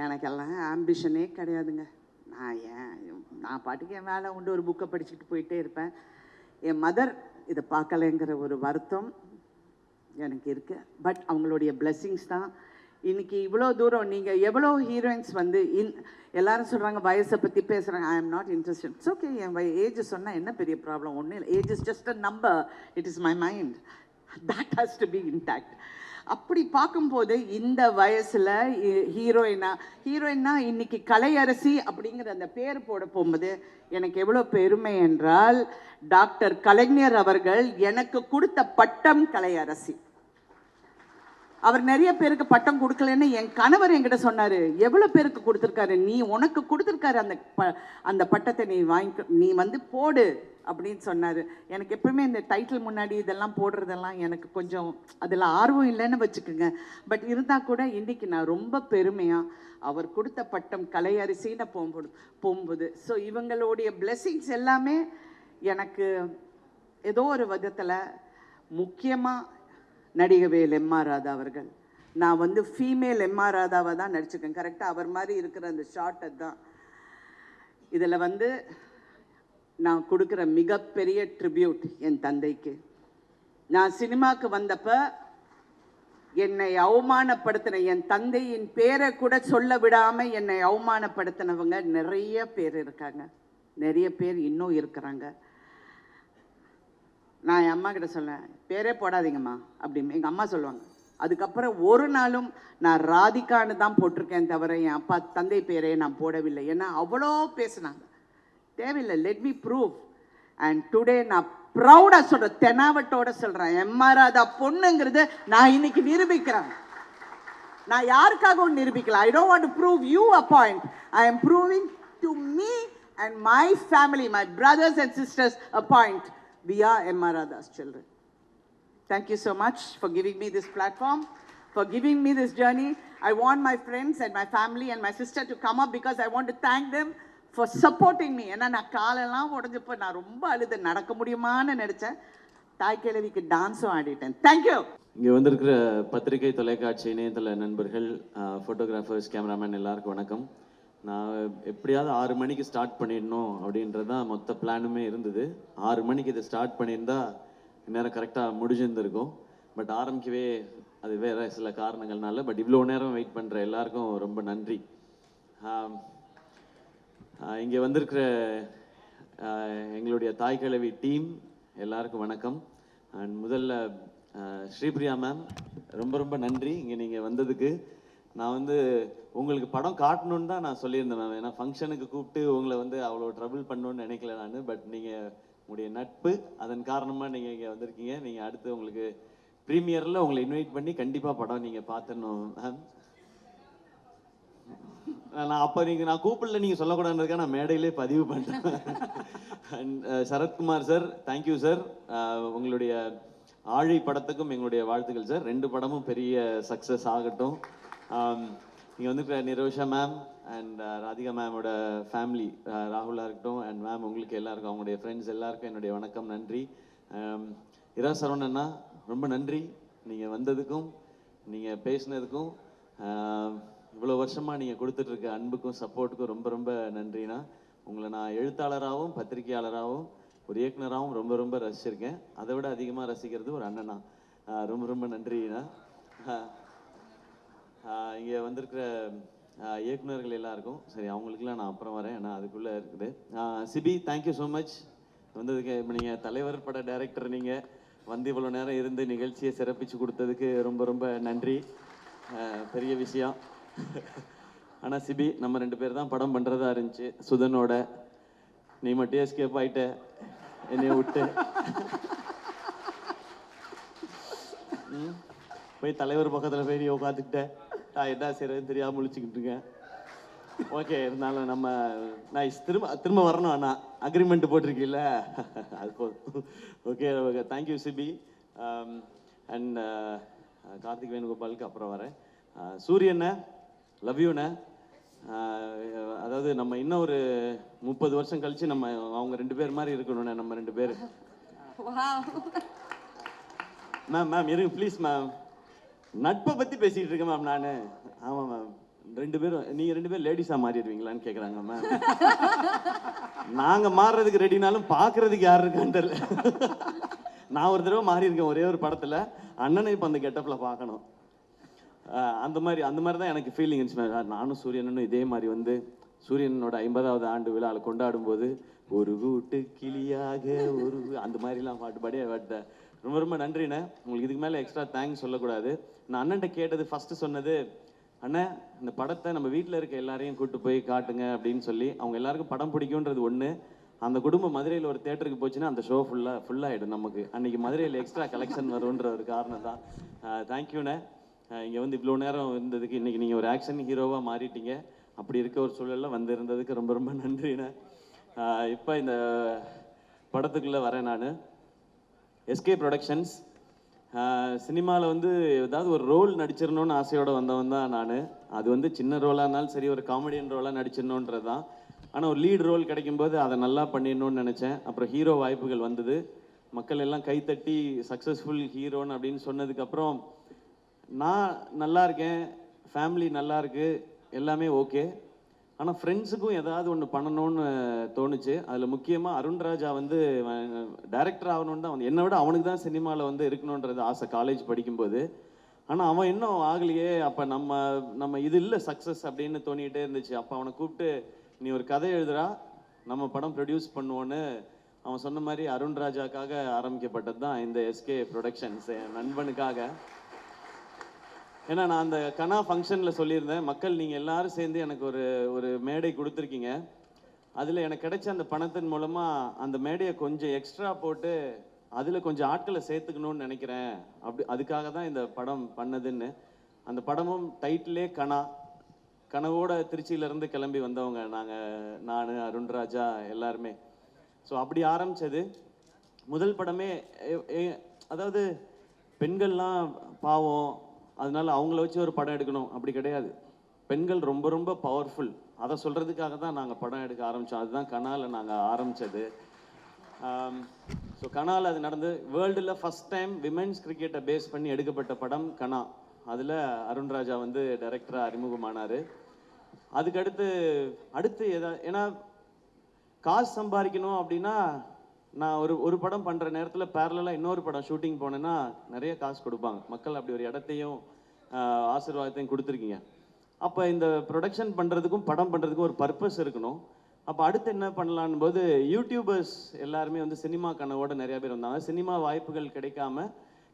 A: எனக்கெல்லாம் ஆம்பிஷனே கிடையாதுங்க. நான் பாட்டுக்கு என் வேலை உண்டு, ஒரு புக்கை படிச்சுட்டு போயிட்டே இருப்பேன். என் மதர் இதை பார்க்கலைங்கிற ஒரு வருத்தம் எனக்கு இருக்குது. பட் அவங்களுடைய பிளெஸ்ஸிங்ஸ் தான் இன்னைக்கு இவ்வளோ தூரம் நீங்கள் எவ்வளோ ஹீரோயின்ஸ் வந்து எல்லாரும் சொல்கிறாங்க வயசை பற்றி பேசுகிறாங்க. I am not interested. It's okay. என் ஏஜ் சொன்னால் என்ன பெரிய ப்ராப்ளம்? ஒன்றும் இல்லை. Age is just a number. It is my mind. That has to be intact. அப்படி பார்க்கும்போது இந்த வயசில் ஹீரோயினா இன்னைக்கு கலையரசி அப்படிங்கிற அந்த பேர் போட போகும்போது எனக்கு எவ்வளோ பெருமை என்றால், டாக்டர் கலைஞர் அவர்கள் எனக்கு கொடுத்த பட்டம் கலையரசி. அவர் நிறைய பேருக்கு பட்டம் கொடுக்கலன்னு என் கணவர் என்கிட்ட சொன்னார். எவ்வளோ பேருக்கு கொடுத்துருக்காரு, நீ உனக்கு கொடுத்துருக்காரு அந்த பட்டத்தை, நீ வந்து போடு அப்படின்னு சொன்னார். எனக்கு எப்பவுமே இந்த டைட்டில் முன்னாடி இதெல்லாம் போடுறதெல்லாம் எனக்கு கொஞ்சம் அதில் ஆர்வம் இல்லைன்னு வச்சுக்கோங்க. பட் இருந்தால் கூட இன்றைக்கி நான் ரொம்ப பெருமையாக அவர் கொடுத்த பட்டம் கலையரசின்னு போகும்போது ஸோ இவங்களுடைய பிளெஸ்ஸிங்ஸ் எல்லாமே எனக்கு ஏதோ ஒரு விதத்தில், முக்கியமாக நடிகவேல் எம்.ஆர். ராதா அவர்கள், நான் வந்து ஃபீமேல் எம்.ஆர். ராதாவை தான் நடிச்சிருக்கேன். கரெக்டாக அவர் மாதிரி இருக்கிற அந்த ஷார்ட் அதுதான். இதில் வந்து நான் கொடுக்குற மிகப்பெரிய ட்ரிபியூட் என் தந்தைக்கு. நான் சினிமாவுக்கு வந்தப்போ என்னை அவமானப்படுத்தின, என் தந்தையின் பேரை கூட சொல்ல விடாமல் என்னை அவமானப்படுத்தினவங்க நிறைய பேர் இருக்காங்க. நிறைய பேர் இன்னும் இருக்கிறாங்க. நான் என் அம்மா கிட்ட சொன்னேன், பேரே போடாதீங்கம்மா அப்படின்னு. எங்கள் அம்மா சொல்லுவாங்க. அதுக்கப்புறம் ஒரு நாளும் நான் ராதிகான்னு தான் போட்டிருக்கேன் தவிர என் அப்பா தந்தை பேரே நான் போடவில்லை. ஏன்னா அவ்வளோ பேசுனாங்க. தேவையில்லை. Let me prove. And today நான் ப்ரௌடாக சொல்கிறேன், தெனாவட்டோட சொல்கிறேன், எம்.ஆர். ராதா பொண்ணுங்கிறது நான் இன்னைக்கு நிரூபிக்கிறேன். நான் யாருக்காகவும் நிரூபிக்கல. I don't want to prove you a point. I am proving to me and my family, my brothers and sisters a point. We are M.R. Radha's children. Thank you so much for giving me this platform, for giving me this journey. I want my friends and my family and my sister to come up because I want to thank them for supporting me. ஏன்னா நான் காலெல்லாம் உடஞ்சப்போ நான் ரொம்ப அழுது நடக்க முடியுமான்னு நினச்சேன். தாய் கிழவிக்கு டான்ஸும் ஆடிட்டேன். தேங்க்யூ.
B: இங்கே வந்திருக்கிற பத்திரிகை, தொலைக்காட்சி, இணையதள நண்பர்கள், ஃபோட்டோகிராஃபர்ஸ், கேமராமேன் எல்லாருக்கும் வணக்கம். நான் எப்படியாவது 6 மணிக்கு ஸ்டார்ட் பண்ணிடணும் அப்படின்றது தான் மொத்த பிளானுமே இருந்தது. 6 மணிக்கு இதை ஸ்டார்ட் பண்ணியிருந்தா நேரம் கரெக்டாக முடிஞ்சிருந்திருக்கும். பட் ஆரம்பிக்கவே அது வேறு சில காரணங்கள்னால. பட் இவ்வளோ நேரம் வெயிட் பண்ணுற எல்லாருக்கும் ரொம்ப நன்றி. இங்கே வந்திருக்கிற எங்களுடைய தாய் கிழவி டீம் எல்லாருக்கும் வணக்கம். அண்ட் முதல்ல ஸ்ரீபிரியா மேம், ரொம்ப ரொம்ப நன்றி இங்கே நீங்கள் வந்ததுக்கு. நான் வந்து உங்களுக்கு படம் காட்டணுன்னு தான் நான் சொல்லியிருந்தேன் மேம். ஏன்னா ஃபங்க்ஷனுக்கு கூப்பிட்டு உங்களை வந்து அவ்வளோ ட்ரபிள் பண்ணணுன்னு நினைக்கல நான். பட் நீங்கள் உங்களுடைய நட்பு, அதன் காரணமாக நீங்கள் இங்கே வந்திருக்கீங்க. நீங்கள் அடுத்து உங்களுக்கு ப்ரீமியரில் உங்களை இன்வைட் பண்ணி கண்டிப்பாக படம் நீங்கள் பார்த்துடணும் மேம். நான் அப்போ நான் கூப்பிடல, நீங்கள் சொல்லக்கூடாதுன்றதுக்காக நான் மேடையிலே பதிவு பண்ணுறேன். And Sarathkumar sir, thank you sir. உங்களுடைய ஆழி படத்துக்கும் எங்களுடைய வாழ்த்துக்கள் சார். 2 படமும் பெரிய சக்ஸஸ் ஆகட்டும். இங்கே வந்து நிரோஷா மேம் அண்ட் ராதிகா மேமோட ஃபேமிலி, ராகுலாக இருக்கட்டும் அண்ட் மேம், உங்களுக்கு எல்லாருக்கும், அவங்களுடைய ஃப்ரெண்ட்ஸ் எல்லாருக்கும் என்னுடைய வணக்கம், நன்றி. இரா சரவணண்ணா, ரொம்ப நன்றி நீங்கள் வந்ததுக்கும் நீங்கள் பேசினதுக்கும். இவ்வளோ வருஷமாக நீங்கள் கொடுத்துட்ருக்க அன்புக்கும் சப்போர்ட்டுக்கும் ரொம்ப ரொம்ப நன்றிண்ணா. உங்களை நான் எழுத்தாளராகவும் பத்திரிகையாளராகவும் ஒரு இயக்குனராகவும் ரொம்ப ரொம்ப ரசிச்சிருக்கேன். அதை விட அதிகமாக ரசிக்கிறது ஒரு அண்ணனா. ரொம்ப ரொம்ப நன்றிண்ணா. இங்கே வந்திருக்கிற இயக்குநர்கள் எல்லாருக்கும், சரி அவங்களுக்குலாம் நான் அப்புறம் வரேன், ஏன்னா அதுக்குள்ளே இருக்குது. சிபி, தேங்க்யூ ஸோ மச் வந்ததுக்கு. இப்போ நீங்கள் தலைவர் பட டைரக்டர், நீங்கள் வந்து இவ்வளோ நேரம் இருந்து நிகழ்ச்சியை சிறப்பித்து கொடுத்ததுக்கு ரொம்ப ரொம்ப நன்றி. பெரிய விஷயம். ஆனால் சிபி, நம்ம 2 பேர் தான் படம் பண்ணுறதா இருந்துச்சு சுதனோட. நீ மட்டும் எஸ்கேப் ஆகிட்ட என்னைய விட்டு. போய் தலைவர் பக்கத்தில் போய் நீ உட்காந்துக்கிட்ட. நான் என்ன செய்யறதுன்னு தெரியாமல் முழிச்சுக்கிட்டு இருக்கேன். ஓகே, இருந்தாலும் நான் திரும்ப வரணும். அண்ணா அக்ரிமெண்ட் போட்டிருக்கீல்ல, அது போதும். Okay okay, thank you Sibi. And Karthik வேணுகோபாலுக்கு அப்புறம் வரேன். சூரியண்ண, லவ் யூண்ண. அதாவது நம்ம இன்னும் ஒரு 30 வருஷம் கழிச்சு நம்ம அவங்க 2 பேர் மாதிரி இருக்கணும்ண்ணே. நம்ம 2 பேர். மேம் இருங்க ப்ளீஸ் மேம். நட்பை பற்றி பேசிகிட்டு இருக்கேன் மேம் நான். ஆமாம் மேம், 2 பேரும் நீங்கள் 2 பேர் லேடிஸாக மாறிடுவீங்களான்னு கேட்குறாங்க மேம். நாங்கள் மாறுறதுக்கு ரெடினாலும் பார்க்குறதுக்கு யார் இருக்கான்னு தெரியல. நான் ஒரு தடவை மாறி இருக்கேன் ஒரே ஒரு படத்தில். அண்ணனை இப்போ அந்த கெட்டப்பில் பார்க்கணும். அந்த மாதிரி தான் எனக்கு ஃபீலிங் இருந்துச்சு. நானும் சூரியனும் இதே மாதிரி வந்து சூரியனோட 50வது ஆண்டு விழாவில் கொண்டாடும் போது ஒரு கூட்டு கிளியாக அந்த மாதிரிலாம் பாட்டு பாடி ரொம்ப ரொம்ப நன்றிண்ணே. உங்களுக்கு இதுக்கு மேலே எக்ஸ்ட்ரா தேங்க்ஸ் சொல்லக்கூடாது. நான் அண்ணன்ட்ட கேட்டது ஃபஸ்ட்டு சொன்னது, அண்ணன் இந்த படத்தை நம்ம வீட்டில் இருக்க எல்லாரையும் கூப்பிட்டு போய் காட்டுங்க அப்படின்னு சொல்லி. அவங்க எல்லாருக்கும் படம் பிடிக்குன்றது ஒன்று. அந்த குடும்பம் மதுரையில் ஒரு தேட்டருக்கு போச்சுன்னா அந்த ஷோ ஃபுல்லாகிடும் நமக்கு. அன்றைக்கி மதுரையில் எக்ஸ்ட்ரா கலெக்ஷன் வரும்ன்ற ஒரு காரணம் தான். தேங்க்யூண்ணே. இங்கே வந்து இவ்வளோ நேரம் இருந்ததுக்கு, இன்றைக்கி நீங்கள் ஒரு ஆக்ஷன் ஹீரோவாக மாறிட்டீங்க. அப்படி இருக்க ஒரு சூழலில் வந்து இருந்ததுக்கு ரொம்ப ரொம்ப நன்றிண்ணே. இப்போ இந்த படத்துக்குள்ளே வரேன் நான். எஸ்கே ப்ரொடக்ஷன்ஸ் சினிமாவில் வந்து ஏதாவது ஒரு ரோல் நடிச்சிடணும்னு ஆசையோடு வந்தவன் தான் நான். அது வந்து சின்ன ரோலாக இருந்தாலும் சரி, ஒரு காமெடியன் ரோலாக நடிச்சிடணுன்றது தான். ஆனால் ஒரு லீட் ரோல் கிடைக்கும்போது அதை நல்லா பண்ணிடணும்னு நினச்சேன். அப்புறம் ஹீரோ வாய்ப்புகள் வந்தது. மக்கள் எல்லாம் கைத்தட்டி சக்ஸஸ்ஃபுல் ஹீரோன்னு அப்படின்னு சொன்னதுக்கப்புறம் நான் நல்லா இருக்கேன், ஃபேமிலி நல்லா இருக்கு, எல்லாமே ஓகே. ஆனால் ஃப்ரெண்ட்ஸுக்கும் ஏதாவது ஒன்று பண்ணணும்னு தோணுச்சு. அதில் முக்கியமாக அருண்ராஜா வந்து டைரக்டர் ஆகணுன்னு தான் வந்து, என்னை விட அவனுக்கு தான் சினிமாவில் வந்து இருக்கணுன்றது ஆசை காலேஜ் படிக்கும்போது. ஆனால் அவன் இன்னும் ஆகலையே, அப்போ நம்ம இது இல்லை சக்ஸஸ் அப்படின்னு தோணிகிட்டே இருந்துச்சு. அப்போ அவனை கூப்பிட்டு, நீ ஒரு கதை எழுதுறா, நம்ம படம் ப்ரொடியூஸ் பண்ணுவோன்னு அவன் சொன்ன மாதிரி அருண்ராஜாக்காக ஆரம்பிக்கப்பட்டது தான் இந்த எஸ்கே ப்ரொடக்ஷன்ஸ், என் நண்பனுக்காக. ஏன்னா நான் அந்த கனா ஃபங்க்ஷனில் சொல்லியிருந்தேன், மக்கள் நீங்கள் எல்லாரும் சேர்ந்து எனக்கு ஒரு மேடை கொடுத்துருக்கீங்க. அதில் எனக்கு கிடைச்ச அந்த பணத்தின் மூலமாக அந்த மேடையை கொஞ்சம் எக்ஸ்ட்ரா போட்டு அதில் கொஞ்சம் ஆட்களை சேர்த்துக்கணும்னு நினைக்கிறேன். அதுக்காக தான் இந்த படம் பண்ணதுன்னு. அந்த படமும் டைட்டிலே கனவோட திருச்சியிலேருந்து கிளம்பி வந்தவங்க நான் அருண்ராஜா எல்லாருமே. ஸோ அப்படி ஆரம்பித்தது முதல் படமே. அதாவது பெண்கள்லாம் பாவம், அதனால அவங்கள வச்சு ஒரு படம் எடுக்கணும் அப்படி கிடையாது. பெண்கள் ரொம்ப ரொம்ப பவர்ஃபுல். அதை சொல்கிறதுக்காக தான் நாங்கள் படம் எடுக்க ஆரம்பித்தோம். அதுதான் கனாவில் நாங்கள் ஆரம்பித்தது. ஸோ கனாவில் அது நடந்து வேர்ல்டில் ஃபஸ்ட் டைம் விமென்ஸ் கிரிக்கெட்டை பேஸ் பண்ணி எடுக்கப்பட்ட படம் கனா. அதில் அருண்ராஜா வந்து டைரக்டராக அறிமுகமானார். அதுக்கடுத்து ஏன்னா காசு சம்பாதிக்கணும் அப்படின்னா, நான் ஒரு படம் பண்ணுற நேரத்தில் பேரலாக இன்னொரு படம் ஷூட்டிங் போனேன்னா நிறைய காசு கொடுப்பாங்க. மக்கள் அப்படி ஒரு இடத்தையும் ஆசீர்வாதத்தையும் கொடுத்துருக்கீங்க. அப்போ இந்த ப்ரொடக்ஷன் பண்ணுறதுக்கும் படம் பண்ணுறதுக்கும் ஒரு பர்பஸ் இருக்கணும். அப்போ அடுத்து என்ன பண்ணலான் போது, யூடியூபர்ஸ் எல்லாருமே வந்து சினிமா கனவோடு நிறையா பேர் வந்தாங்க. சினிமா வாய்ப்புகள் கிடைக்காம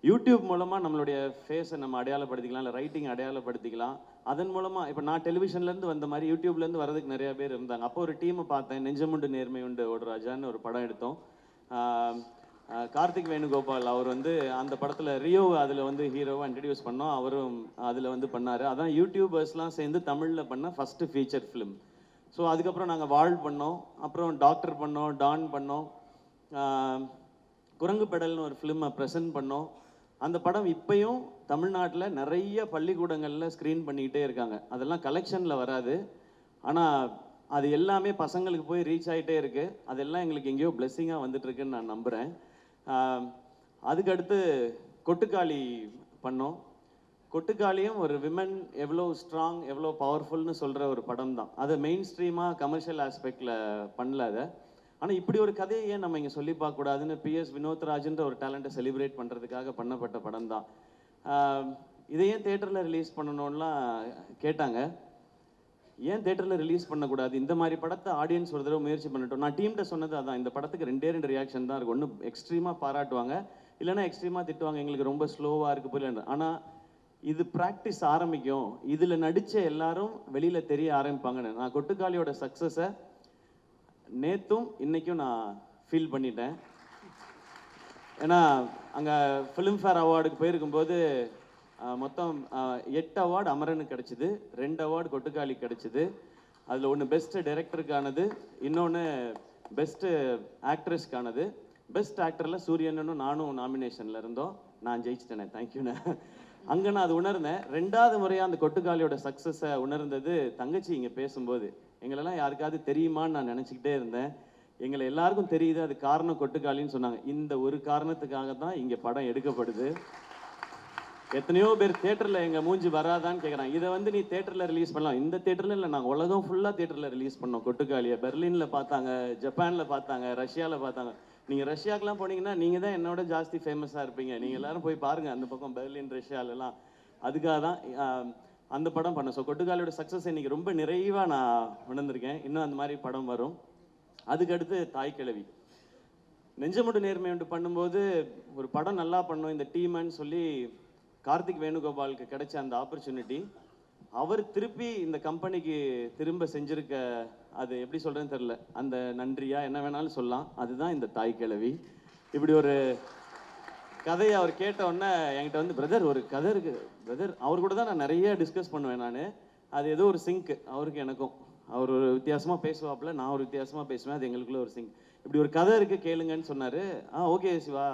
B: யூடியூப் மூலமாக நம்மளுடைய ஃபேஸை நம்ம அடையாளப்படுத்திக்கலாம், இல்லை ரைட்டிங் அடையாளப்படுத்திக்கலாம். அதன் மூலமாக இப்போ நான் டெலிவிஷன்லேருந்து வந்த மாதிரி யூடியூப்லேருந்து வரதுக்கு நிறையா பேர் இருந்தாங்க. அப்போ ஒரு டீமை பார்த்தேன், நெஞ்சமுண்டு நேர்மை உண்டு ஓடுராஜான்னு ஒரு படம் எடுத்தோம். கார்த்திக் வேணுகோபால் அவர் வந்து அந்த படத்தில் ரியோ அதில் வந்து ஹீரோவாக இன்ட்ரடியூஸ் பண்ணோம். அவரும் அதில் வந்து பண்ணார். அதான் யூடியூபர்ஸ்லாம் சேர்ந்து தமிழில் பண்ண ஃபஸ்ட்டு ஃபீச்சர் ஃபிலிம். ஸோ அதுக்கப்புறம் நாங்கள் வாழ் பண்ணோம், அப்புறம் டாக்டர் பண்ணோம், டான் பண்ணோம், குரங்கு பெடல்னு ஒரு ஃபிலிமை ப்ரெசென்ட் பண்ணோம். அந்த படம் இப்பயும் தமிழ்நாட்டில் நிறைய பள்ளிக்கூடங்களில் ஸ்க்ரீன் பண்ணிக்கிட்டே இருக்காங்க. அதெல்லாம் கலெக்ஷனில் வராது, ஆனால் அது எல்லாமே பசங்களுக்கு போய் ரீச் ஆகிட்டே இருக்குது. அதெல்லாம் எங்களுக்கு எங்கேயோ பிளெஸ்ஸிங்காக வந்துட்டுருக்குன்னு நான் நம்புகிறேன். அதுக்கடுத்து கொட்டுக்காளி பண்ணோம். கொட்டுக்காளியும் ஒரு விமன் எவ்வளோ ஸ்ட்ராங், எவ்வளோ பவர்ஃபுல்னு சொல்கிற ஒரு படம் தான். அதை மெயின் ஸ்ட்ரீமாக கமர்ஷியல் ஆஸ்பெக்டில் பண்ணல அதை. ஆனால் இப்படி ஒரு கதையை ஏன் நம்ம இங்கே சொல்லி பார்க்கக்கூடாதுன்னு PS வினோத்ராஜ்ன்ற ஒரு டேலண்ட்டை செலிப்ரேட் பண்ணுறதுக்காக பண்ணப்பட்ட படம் தான். இதை ஏன் தேட்டரில் ரிலீஸ் பண்ணணும்லாம் கேட்டாங்க. ஏன் தேட்டரில் ரிலீஸ் பண்ணக்கூடாது, இந்த மாதிரி படத்தை ஆடியன்ஸ் ஒரு தடவை முயற்சி பண்ணட்டும். நான் டீம்கிட்ட சொன்னது அதான், இந்த படத்துக்கு 2 ரியாக்ஷன் தான் இருக்கும். ஒன்று எக்ஸ்ட்ரீமாக பாராட்டுவாங்க, இல்லைன்னா எக்ஸ்ட்ரீமாக திட்டுவாங்க, எங்களுக்கு ரொம்ப ஸ்லோவாக இருக்குது புரியல. ஆனால் இது ப்ராக்டிஸ் ஆரம்பிக்கும், இதில் நடித்த எல்லாரும் வெளியில் தெரிய ஆரம்பிப்பாங்கன்னு. நான் கொட்டுக்காளியோட சக்ஸஸை நேற்றும் இன்றைக்கும் நான் ஃபீல் பண்ணிட்டேன். ஏன்னா அங்கே ஃபிலிம்ஃபேர் அவார்டுக்கு போயிருக்கும்போது மொத்தம் 8 அவார்டு அமரனுக்கு கிடச்சிது, 2 அவார்டு கொட்டுக்காளிக்கு கிடச்சிது. அதில் ஒன்று பெஸ்ட்டு டைரக்டருக்கானது, இன்னொன்று பெஸ்ட்டு ஆக்ட்ரஸ்க்கானது. பெஸ்ட் ஆக்டரில் சூரியனும் நானும் நாமினேஷனில் இருந்தோம். நான் ஜெயிச்சிட்டேனே, தேங்க்யூண்ணே. அங்கே நான் அது உணர்ந்தேன். 2வது முறையாக அந்த கொட்டுக்காளியோட சக்ஸஸை உணர்ந்தது தங்கச்சி இங்கே பேசும்போது. எங்களெல்லாம் யாருக்காவது தெரியுமான்னு நான் நினச்சிக்கிட்டே இருந்தேன். எங்களை எல்லாருக்கும் தெரியுது, அது காரணம் கொட்டுக்காளின்னு சொன்னாங்க. இந்த ஒரு காரணத்துக்காக தான் இங்கே படம் எடுக்கப்படுது. எத்தனையோ பேர் தேட்டரில் எங்கள் மூஞ்சி வராதான்னு கேட்குறாங்க. இதை வந்து நீ தேட்டரில் ரிலீஸ் பண்ணலாம். இந்த தேட்டரில் இல்லை, நாங்கள் உலகம் ஃபுல்லாக தேட்டரில் ரிலீஸ் பண்ணோம் கொட்டுக்காளியை. பெர்லினில் பார்த்தாங்க, ஜப்பானில் பார்த்தாங்க, ரஷ்யாவில் பார்த்தாங்க. நீங்கள் ரஷ்யாக்கெலாம் போனீங்கன்னா நீங்கள் தான் என்னோட ஜாஸ்தி ஃபேமஸாக இருப்பீங்க. நீங்கள் எல்லாரும் போய் பாருங்கள், அந்த பக்கம் பெர்லின் ரஷ்யாலெலாம். அதுக்காக தான் அந்த படம் பண்ணேன். ஸோ கொட்டுக்காலியோட சக்ஸஸ் இன்னைக்கு ரொம்ப நிறைவாக நான் உணர்ந்திருக்கேன். இன்னும் அந்த மாதிரி படம் வரும். அதுக்கடுத்து தாய் கிழவி. நெஞ்சமுண்டு நேர்மை உண்டு பண்ணும்போது ஒரு படம் நல்லா பண்ணோம் இந்த டீம்னு சொல்லி கார்த்திக் வேணுகோபாலுக்கு கிடைச்ச அந்த ஆப்பர்ச்சுனிட்டி அவர் திருப்பி இந்த கம்பெனிக்கு திரும்ப செஞ்சிருக்க, அது எப்படி சொல்றேன்னு தெரியல, அந்த நன்றியா என்ன வேணாலும் சொல்லலாம். அதுதான் இந்த தாய் கிழவி. இப்படி ஒரு கதையை அவர் கேட்ட உடனே என்கிட்ட வந்து பிரதர் ஒரு கதை இருக்கு பிரதர், அவர் கூட தான் நான் நிறைய டிஸ்கஸ் பண்ணுவேன். நான் அது ஏதோ ஒரு சிங்க் அவருக்கு எனக்கும். அவர் ஒரு வித்தியாசமாக பேசுவாப்புல, நான் ஒரு வித்தியாசமாக பேசுவேன், அது எங்களுக்குள்ள ஒரு சிங்க். இப்படி ஒரு கதை இருக்கு கேளுங்கன்னு சொன்னார். ஓகே சிவா,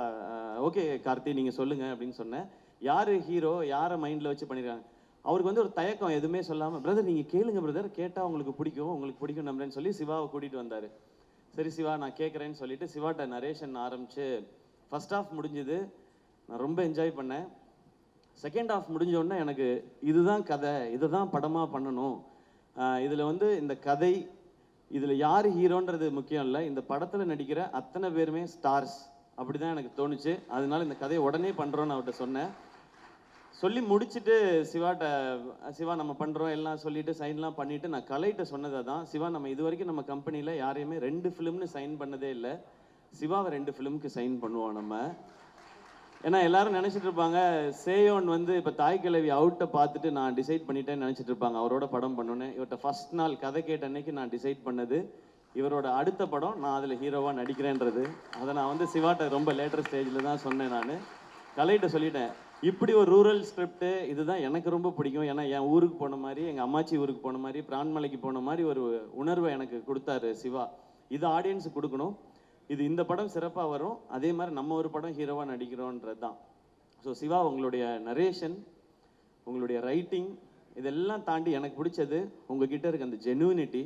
B: ஓகே கார்த்தி நீங்கள் சொல்லுங்கள் அப்படின்னு சொன்னேன். யார் ஹீரோ, யாரை மைண்டில் வச்சு பண்ணியிருக்காங்க. அவருக்கு வந்து ஒரு தயக்கம், எதுவுமே சொல்லாமல் பிரதர் நீங்கள் கேளுங்க பிரதர், கேட்டால் உங்களுக்கு பிடிக்கும் நம்புறேன்னு சொல்லி சிவாவை கூட்டிகிட்டு வந்தார். சரி சிவா நான் கேட்குறேன்னு சொல்லிட்டு சிவாட்ட நரேஷன் ஆரம்பித்து ஃபர்ஸ்ட் ஹாஃப் முடிஞ்சுது. நான் ரொம்ப என்ஜாய் பண்ணேன். செகண்ட் ஹாஃப் முடிஞ்ச உடனே எனக்கு இதுதான் கதை, இதை தான் படமாக பண்ணணும். இதில் வந்து இந்த கதை, இதில் யார் ஹீரோன்றது முக்கியம் இல்லை, இந்த படத்தில் நடிக்கிற அத்தனை பேருமே ஸ்டார்ஸ், அப்படி தான் எனக்கு தோணுச்சு. அதனால இந்த கதையை உடனே பண்ணுறோன்னு அவர்கிட்ட சொன்னேன். சொல்லி முடிச்சுட்டு சிவாட்ட, சிவா நம்ம பண்ணுறோம் எல்லாம் சொல்லிட்டு சைன்லாம் பண்ணிவிட்டு நான் கலைகிட்ட சொன்னதை தான், சிவா நம்ம இது வரைக்கும் நம்ம கம்பெனியில் யாரையுமே 2 ஃபிலிம்னு சைன் பண்ணதே இல்லை, சிவாவை 2 ஃபிலிமுக்கு சைன் பண்ணுவோம் நம்ம. ஏன்னா எல்லாரும் நினச்சிட்டு இருப்பாங்க சேயோன் வந்து இப்போ தாய் கிழவி அவுட்டை பார்த்துட்டு நான் டிசைட் பண்ணிட்டேன்னு நினச்சிட்டு இருப்பாங்க அவரோட படம் பண்ணணுன்னு. இவர்கிட்ட ஃபர்ஸ்ட் நாள் கதை கேட்ட அன்னைக்கு நான் டிசைட் பண்ணது இவரோட அடுத்த படம் நான் அதில் ஹீரோவாக நடிக்கிறேன்றது. அதை நான் வந்து சிவாட்ட ரொம்ப லேட்டர் ஸ்டேஜில் தான் சொன்னேன். நான் கலைகிட்ட சொல்லிட்டேன், இப்படி ஒரு ரூரல் ஸ்கிரிப்ட் இதுதான் எனக்கு ரொம்ப பிடிக்கும். ஏன்னா என் ஊருக்கு போன மாதிரி, எங்கள் அம்மாச்சி ஊருக்கு போன மாதிரி, பிரான்மலைக்கு போன மாதிரி ஒரு உணர்வை எனக்கு கொடுத்தாரு சிவா. இது ஆடியன்ஸுக்கு கொடுக்கணும், இது இந்த படம் சிறப்பாக வரும், அதே மாதிரி நம்ம ஒரு படம் ஹீரோவாக நடிக்கிறோன்றது தான். ஸோ சிவா உங்களுடைய நரேஷன், உங்களுடைய ரைட்டிங், இதெல்லாம் தாண்டி எனக்கு பிடிச்சது உங்ககிட்ட இருக்க அந்த ஜெனுவினிட்டி.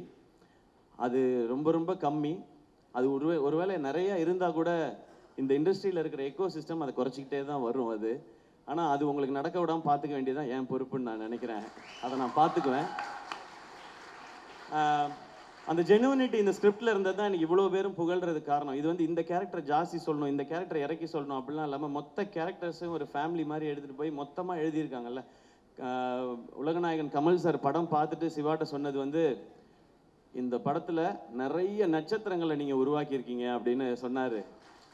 B: அது ரொம்ப ரொம்ப கம்மி. அது ஒருவேளை நிறைய இருந்தால் கூட இந்த இண்டஸ்ட்ரியில் இருக்கிற எக்கோ சிஸ்டம் அதை குறைச்சிக்கிட்டே தான் வரும் அது. ஆனால் அது உங்களுக்கு நடக்க விடாமல் பார்த்துக்க வேண்டியதான் என் பொறுப்புன்னு நான் நினைக்கிறேன். அதை நான் பார்த்துக்குவேன். அந்த ஜெனுவினிட்டி இந்த ஸ்கிரிப்டில் இருந்தது தான் எனக்கு இவ்வளோ பேரும் புகழ்றதுக்கு காரணம். இது வந்து இந்த கேரக்டர் ஜாஸ்தி சொல்லணும், இந்த கேரக்டர் இறக்கி சொல்லணும் அப்படிலாம் இல்லாமல் மொத்த கேரக்டர்ஸும் ஒரு ஃபேமிலி மாதிரி எடுத்துகிட்டு போய் மொத்தமாக எழுதியிருக்காங்கல்ல. உலகநாயகன் கமல் சார் படம் பார்த்துட்டு சிவாட்ட சொன்னது வந்து, இந்த படத்தில் நிறைய நட்சத்திரங்களை நீங்கள் உருவாக்கியிருக்கீங்க அப்படின்னு சொன்னார்.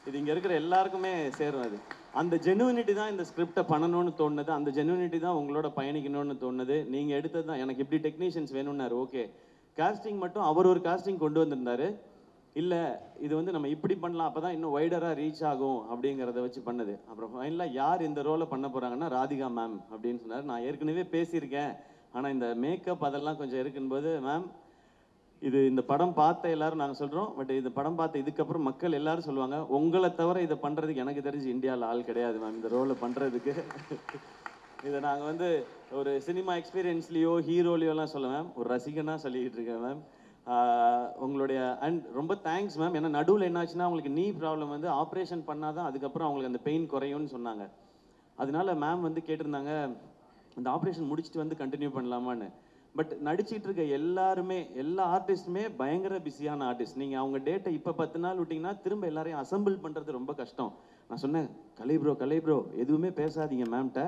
B: இது இங்கே இருக்கிற எல்லாருக்குமே சேரும். அது அந்த ஜெனுவினிட்டி தான் இந்த ஸ்கிரிப்டை பண்ணணும்னு தோணுது, அந்த ஜெனுவினிட்டி தான் உங்களோட பயணிக்கணும்னு தோணுது. நீங்கள் எடுத்தது தான். எனக்கு இப்படி டெக்னீஷியன்ஸ் வேணும்னாரு, ஓகே. காஸ்டிங் மட்டும் அவர் ஒரு காஸ்டிங் கொண்டு வந்திருந்தாரு. இல்லை இது வந்து நம்ம இப்படி பண்ணலாம், அப்போ தான் இன்னும் வைடராக ரீச் ஆகும் அப்படிங்கிறத வச்சு பண்ணது. அப்புறம் ஃபைனலாக யார் இந்த ரோலை பண்ண போகிறாங்கன்னா ராதிகா மேம் அப்படின்னு சொன்னார். நான் ஏற்கனவே பேசியிருக்கேன், ஆனால் இந்த மேக்கப் அதெல்லாம் கொஞ்சம் இருக்கும்போது மேம் இது இந்த படம் பார்த்த எல்லாரும் நாங்கள் சொல்கிறோம், பட் இந்த படம் பார்த்த இதுக்கப்புறம் மக்கள் எல்லாரும் சொல்லுவாங்க, உங்களை தவிர இதை பண்ணுறதுக்கு எனக்கு தெரிஞ்சு இந்தியாவில் ஆள் கிடையாது மேம் இந்த ரோலை பண்ணுறதுக்கு. இதை நாங்கள் வந்து ஒரு சினிமா எக்ஸ்பீரியன்ஸ்லேயோ ஹீரோலையோலாம் சொல்ல மேம், ஒரு ரசிகனாக சொல்லிக்கிட்டு இருக்கேன் மேம். உங்களுடைய அண்ட் ரொம்ப தேங்க்ஸ் மேம். ஏன்னா நடுவில் என்னாச்சுன்னா அவங்களுக்கு நீ ப்ராப்ளம் வந்து ஆப்ரேஷன் பண்ணால் தான் அதுக்கப்புறம் அவங்களுக்கு அந்த பெயின் குறையும்னு சொன்னாங்க. அதனால மேம் வந்து கேட்டிருந்தாங்க அந்த ஆப்ரேஷன் முடிச்சுட்டு வந்து கண்டினியூ பண்ணலாமான்னு. பட் நடிச்சிட்டு இருக்க எல்லாருமே, எல்லா ஆர்டிஸ்ட்டுமே பயங்கர பிஸியான ஆர்டிஸ்ட். நீங்கள் அவங்க டேட்டை இப்போ 10 நாள் விட்டிங்கன்னா திரும்ப எல்லாரையும் அசம்பிள் பண்ணுறது ரொம்ப கஷ்டம். நான் சொன்னேன், கலை ப்ரோ எதுவுமே பேசாதீங்க மேம்கிட்ட,